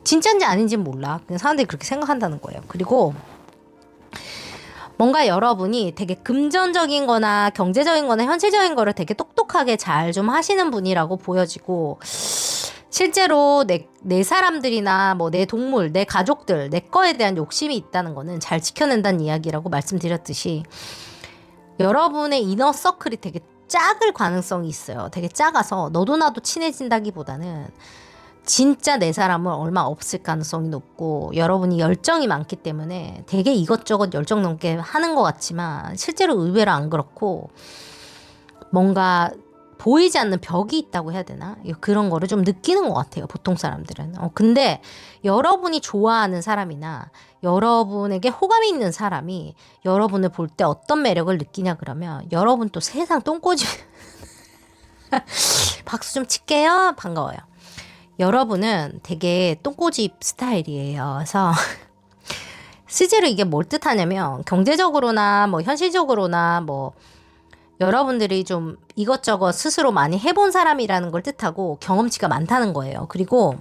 진짜인지 아닌지는 몰라. 그냥 사람들이 그렇게 생각한다는 거예요. 그리고 뭔가 여러분이 되게 금전적인 거나 경제적인 거나 현실적인 거를 되게 똑똑하게 잘 좀 하시는 분이라고 보여지고, 실제로 내 사람들이나 내 동물, 내 가족들, 내 거에 대한 욕심이 있다는 거는 잘 지켜낸다는 이야기라고 말씀드렸듯이, 여러분의 이너 서클이 되게 작을 가능성이 있어요. 되게 작아서 너도 나도 친해진다기보다는 진짜 내 사람은 얼마 없을 가능성이 높고, 여러분이 열정이 많기 때문에 되게 이것저것 열정 넘게 하는 것 같지만 실제로 의외로 안 그렇고, 뭔가 보이지 않는 벽이 있다고 해야 되나? 그런 거를 좀 느끼는 것 같아요, 보통 사람들은. 근데 여러분이 좋아하는 사람이나 여러분에게 호감이 있는 사람이 여러분을 볼 때 어떤 매력을 느끼냐 그러면, 여러분 또 세상 똥꼬집 박수 좀 칠게요. 반가워요. 여러분은 되게 똥꼬집 스타일이에요. 그래서 실제로 이게 뭘 뜻하냐면, 경제적으로나 현실적으로나 여러분들이 좀 이것저것 스스로 많이 해본 사람이라는 걸 뜻하고 경험치가 많다는 거예요. 그리고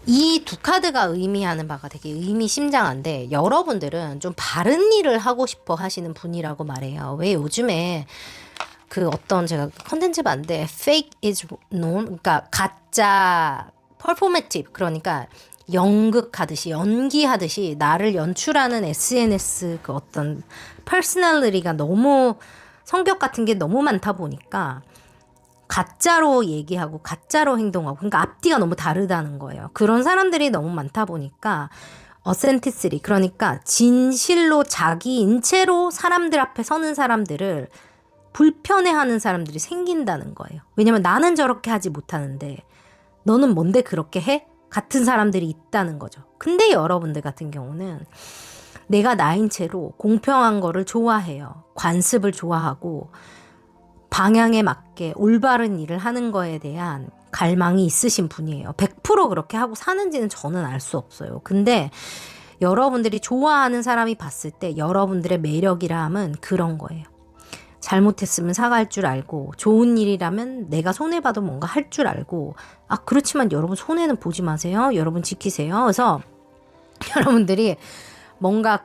이 두 카드가 의미하는 바가 되게 의미심장한데, 여러분들은 좀 바른 일을 하고 싶어 하시는 분이라고 말해요. 왜 요즘에 제가 컨텐츠 봤는데 fake is known, 그러니까 가짜 performative, 그러니까 연극하듯이 연기하듯이 나를 연출하는 SNS 어떤 퍼스널리티가 너무, 성격 같은 게 너무 많다 보니까 가짜로 얘기하고 가짜로 행동하고 그러니까 앞뒤가 너무 다르다는 거예요. 그런 사람들이 너무 많다 보니까 어센티시리 그러니까 진실로 자기 인체로 사람들 앞에 서는 사람들을 불편해하는 사람들이 생긴다는 거예요. 왜냐면 나는 저렇게 하지 못하는데 너는 뭔데 그렇게 해? 같은 사람들이 있다는 거죠. 근데 여러분들 같은 경우는 내가 나인 채로 공평한 거를 좋아해요. 관습을 좋아하고 방향에 맞게 올바른 일을 하는 거에 대한 갈망이 있으신 분이에요. 100% 그렇게 하고 사는지는 저는 알 수 없어요. 근데 여러분들이 좋아하는 사람이 봤을 때 여러분들의 매력이라 함은 그런 거예요. 잘못했으면 사과할 줄 알고 좋은 일이라면 내가 손해봐도 뭔가 할 줄 알고 그렇지만 여러분 손해는 보지 마세요. 여러분 지키세요. 그래서 여러분들이 뭔가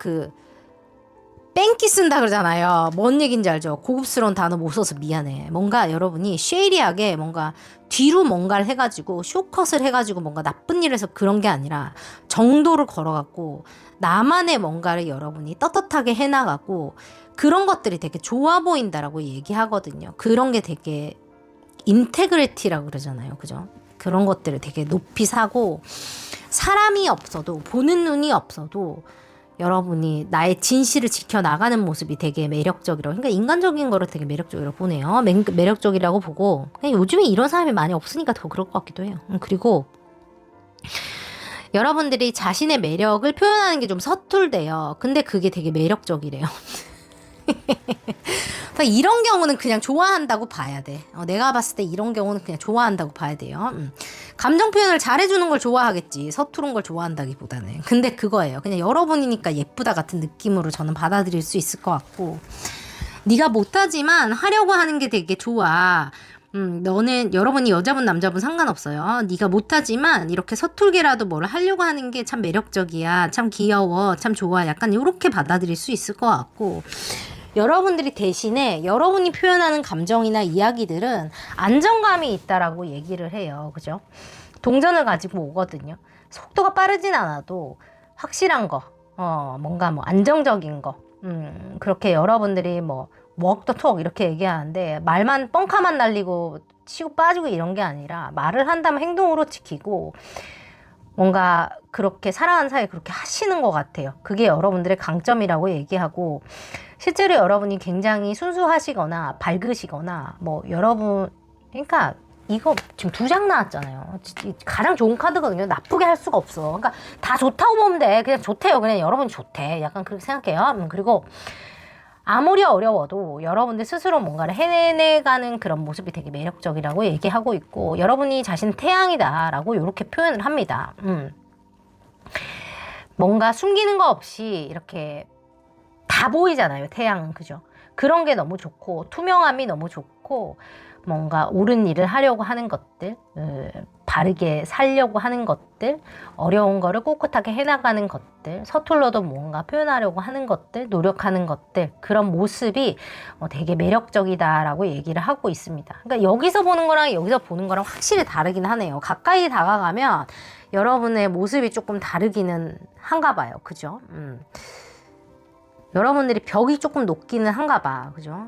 뺑기 쓴다 그러잖아요. 뭔 얘기인지 알죠? 고급스러운 단어 못 써서 미안해. 뭔가 여러분이 쉐이리하게 뭔가 뒤로 뭔가를 해가지고 쇼컷을 해가지고 뭔가 나쁜 일을 해서 그런 게 아니라 정도를 걸어갖고 나만의 뭔가를 여러분이 떳떳하게 해나가고 그런 것들이 되게 좋아 보인다라고 얘기하거든요. 그런 게 되게 인테그리티라고 그러잖아요. 그죠? 그런 것들을 되게 높이 사고 사람이 없어도 보는 눈이 없어도 여러분이 나의 진실을 지켜나가는 모습이 되게 매력적이라고 그러니까 인간적인 거를 되게 매력적이라고 보네요. 매력적이라고 보고 그냥 요즘에 이런 사람이 많이 없으니까 더 그럴 것 같기도 해요. 그리고 여러분들이 자신의 매력을 표현하는 게 좀 서툴대요. 근데 그게 되게 매력적이래요. 이런 경우는 그냥 좋아한다고 봐야 돼. 내가 봤을 때 이런 경우는 그냥 좋아한다고 봐야 돼요. 감정 표현을 잘해주는 걸 좋아하겠지. 서투른 걸 좋아한다기보다는. 근데 그거예요. 그냥 여러분이니까 예쁘다 같은 느낌으로 저는 받아들일 수 있을 것 같고 네가 못하지만 하려고 하는 게 되게 좋아. 너는 여러분이 여자분 남자분 상관없어요. 네가 못하지만 이렇게 서툴게라도 뭘 하려고 하는 게 참 매력적이야. 참 귀여워. 참 좋아. 약간 이렇게 받아들일 수 있을 것 같고 여러분들이 대신에 여러분이 표현하는 감정이나 이야기들은 안정감이 있다라고 얘기를 해요. 그죠? 동전을 가지고 오거든요. 속도가 빠르진 않아도 확실한 거, 뭔가 안정적인 거, 그렇게 여러분들이 walk the talk 이렇게 얘기하는데 말만 뻥카만 날리고 치고 빠지고 이런 게 아니라 말을 한다면 행동으로 지키고 뭔가 그렇게 살아가는 사이에 그렇게 하시는 것 같아요. 그게 여러분들의 강점이라고 얘기하고 실제로 여러분이 굉장히 순수하시거나 밝으시거나 여러분 그러니까 이거 지금 2장 나왔잖아요. 가장 좋은 카드거든요. 나쁘게 할 수가 없어. 그러니까 다 좋다고 보면 돼. 그냥 좋대요. 그냥 여러분이 좋대. 약간 그렇게 생각해요. 그리고 아무리 어려워도 여러분들 스스로 뭔가를 해내가는 그런 모습이 되게 매력적이라고 얘기하고 있고 여러분이 자신 태양이다라고 이렇게 표현을 합니다. 뭔가 숨기는 거 없이 이렇게 다 보이잖아요. 태양은. 그죠? 그런 게 너무 좋고 투명함이 너무 좋고 뭔가 옳은 일을 하려고 하는 것들 바르게 살려고 하는 것들 어려운 거를 꿋꿋하게 해나가는 것들 서툴러도 뭔가 표현하려고 하는 것들 노력하는 것들 그런 모습이 되게 매력적이다라고 얘기를 하고 있습니다. 그러니까 여기서 보는 거랑 여기서 보는 거랑 확실히 다르긴 하네요. 가까이 다가가면 여러분의 모습이 조금 다르기는 한가 봐요. 그죠? 여러분들이 벽이 조금 높기는 한가 봐. 그죠?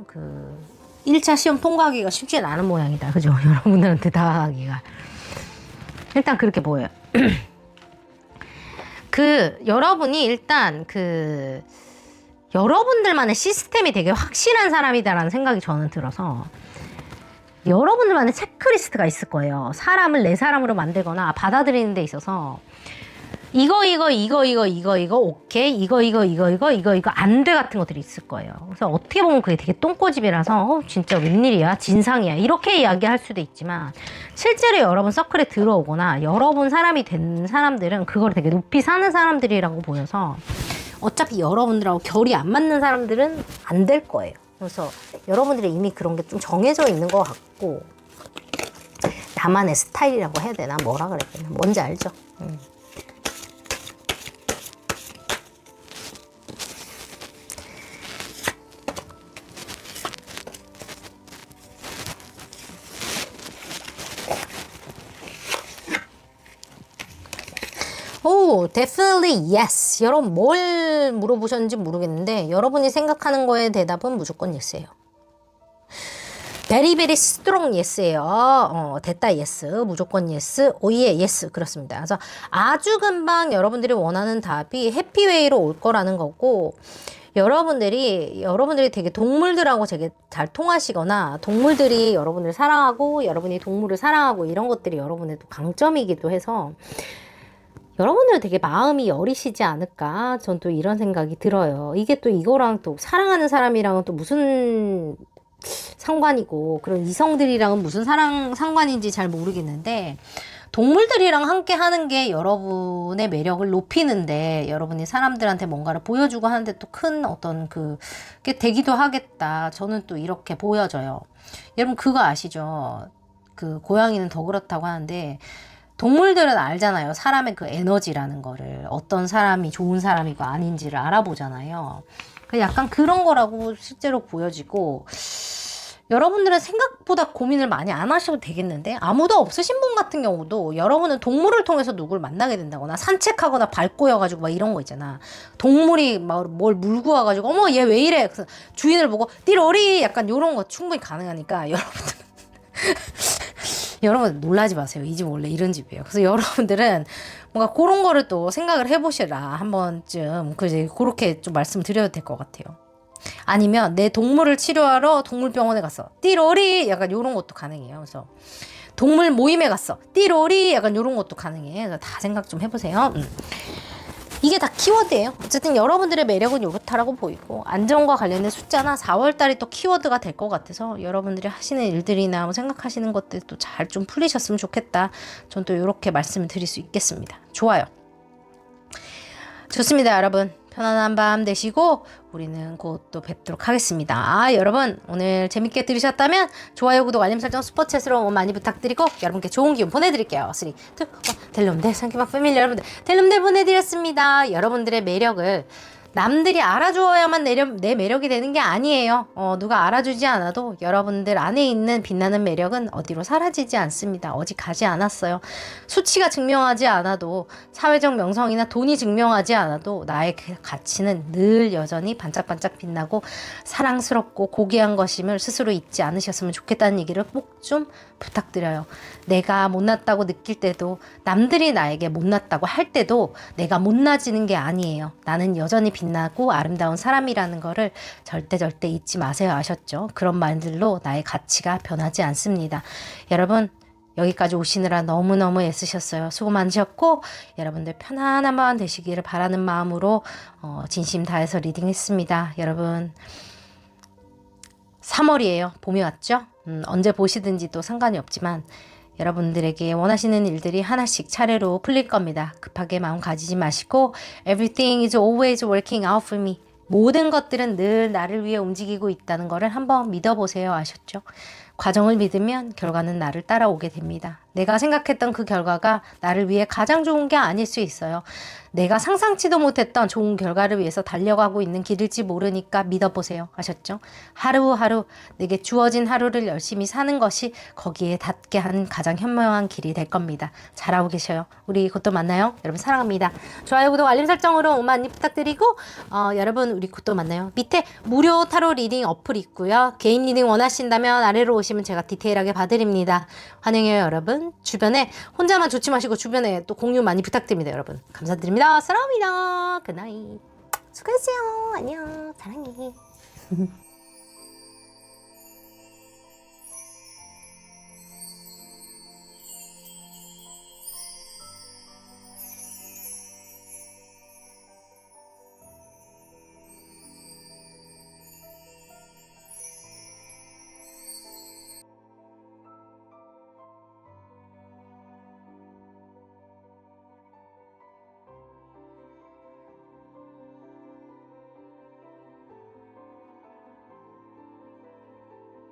1차 시험 통과하기가 쉽지는 않은 모양이다. 그죠? 여러분들한테 다가가기가. 일단 그렇게 보여요. 여러분이 일단 여러분들만의 시스템이 되게 확실한 사람이다라는 생각이 저는 들어서 여러분들만의 체크리스트가 있을 거예요. 사람을 내 사람으로 만들거나 받아들이는 데 있어서 이거 오케이 이거 안 돼 같은 것들이 있을 거예요. 그래서 어떻게 보면 그게 되게 똥꼬집이라서 진짜 웬일이야 진상이야 이렇게 이야기할 수도 있지만 실제로 여러분 서클에 들어오거나 여러분 사람이 된 사람들은 그걸 되게 높이 사는 사람들이라고 보여서 어차피 여러분들하고 결이 안 맞는 사람들은 안 될 거예요. 그래서 여러분들이 이미 그런 게 좀 정해져 있는 것 같고 나만의 스타일이라고 해야 되나 뭐라 그래야 되나 뭔지 알죠? 오, definitely yes. 여러분 뭘 물어보셨는지 모르겠는데 여러분이 생각하는 거에 대답은 무조건 yes예요. very very strong yes예요. 됐다 yes, 무조건 yes, 오예 yes 그렇습니다. 그래서 아주 금방 여러분들이 원하는 답이 해피웨이로 올 거라는 거고 여러분들이 되게 동물들하고 되게 잘 통하시거나 동물들이 여러분을 사랑하고 여러분이 동물을 사랑하고 이런 것들이 여러분의 또 강점이기도 해서 여러분들은 되게 마음이 여리시지 않을까 전 또 이런 생각이 들어요. 이게 또 이거랑 또 사랑하는 사람이랑은 또 무슨 상관이고 그런 이성들이랑은 무슨 상관인지 잘 모르겠는데 동물들이랑 함께 하는 게 여러분의 매력을 높이는데 여러분이 사람들한테 뭔가를 보여주고 하는데 또 큰 어떤 그게 되기도 하겠다. 저는 또 이렇게 보여져요. 여러분 그거 아시죠? 그 고양이는 더 그렇다고 하는데 동물들은 알잖아요. 사람의 그 에너지라는 거를 어떤 사람이 좋은 사람이고 아닌지를 알아보잖아요. 약간 그런 거라고 실제로 보여지고 여러분들은 생각보다 고민을 많이 안 하셔도 되겠는데 아무도 없으신 분 같은 경우도 여러분은 동물을 통해서 누구를 만나게 된다거나 산책하거나 발 꼬여가지고 막 이런 거 있잖아. 동물이 막 뭘 물고 와가지고 어머 얘 왜 이래. 그래서 주인을 보고 띠로리 약간 이런 거 충분히 가능하니까 여러분 놀라지 마세요. 이 집 원래 이런 집이에요. 그래서 여러분들은 뭔가 그런 거를 또 생각을 해보시라 한 번쯤 그렇게 좀 말씀드려도 될 것 같아요. 아니면 내 동물을 치료하러 동물병원에 갔어. 띠로리 약간 이런 것도 가능해요. 그래서 동물 모임에 갔어. 띠로리 약간 이런 것도 가능해. 그래서 다 생각 좀 해보세요. 이게 다 키워드예요. 어쨌든 여러분들의 매력은 요렇다라고 보이고 안정과 관련된 숫자나 4월달이 또 키워드가 될 것 같아서 여러분들이 하시는 일들이나 뭐 생각하시는 것들도 잘 좀 풀리셨으면 좋겠다. 전 또 이렇게 말씀을 드릴 수 있겠습니다. 좋아요. 좋습니다, 여러분. 편안한 밤 되시고 우리는 곧 또 뵙도록 하겠습니다. 여러분 오늘 재밌게 들으셨다면 좋아요, 구독, 알림 설정, 슈퍼챗으로 많이 부탁드리고 여러분께 좋은 기운 보내드릴게요. 3, 2, 1 델롬들 상기막 패밀리 여러분들 델롬들 보내드렸습니다. 여러분들의 매력을 남들이 알아주어야만 내 매력이 되는 게 아니에요. 누가 알아주지 않아도 여러분들 안에 있는 빛나는 매력은 어디로 사라지지 않습니다. 어디 가지 않았어요. 수치가 증명하지 않아도 사회적 명성이나 돈이 증명하지 않아도 나의 가치는 늘 여전히 반짝반짝 빛나고 사랑스럽고 고귀한 것임을 스스로 잊지 않으셨으면 좋겠다는 얘기를 꼭 좀 부탁드려요. 내가 못났다고 느낄 때도 남들이 나에게 못났다고 할 때도 내가 못나지는 게 아니에요. 나는 여전히 빛나고 아름다운 사람이라는 거를 절대 잊지 마세요. 아셨죠? 그런 말들로 나의 가치가 변하지 않습니다. 여러분 여기까지 오시느라 너무너무 애쓰셨어요. 수고 많으셨고 여러분들 편안한 밤 되시기를 바라는 마음으로 진심 다해서 리딩했습니다. 여러분 3월이에요. 봄이 왔죠? 언제 보시든지 또 상관이 없지만 여러분들에게 원하시는 일들이 하나씩 차례로 풀릴 겁니다. 급하게 마음 가지지 마시고 Everything is always working out for me. 모든 것들은 늘 나를 위해 움직이고 있다는 것을 한번 믿어보세요. 아셨죠? 과정을 믿으면 결과는 나를 따라오게 됩니다. 내가 생각했던 그 결과가 나를 위해 가장 좋은 게 아닐 수 있어요. 내가 상상치도 못했던 좋은 결과를 위해서 달려가고 있는 길일지 모르니까 믿어보세요. 아셨죠? 하루하루 내게 주어진 하루를 열심히 사는 것이 거기에 닿게 한 가장 현명한 길이 될 겁니다. 잘하고 계셔요. 우리 곧 또 만나요. 여러분 사랑합니다. 좋아요, 구독, 알림 설정으로 많이 부탁드리고 여러분 우리 곧 또 만나요. 밑에 무료 타로 리딩 어플 있고요. 개인 리딩 원하신다면 아래로 오시면 제가 디테일하게 봐드립니다. 환영해요, 여러분. 주변에 혼자만 좋지 마시고 주변에 또 공유 많이 부탁드립니다. 여러분 감사드립니다. 사랑합니다. 굿나잇. 수고했어요. 안녕. 사랑해.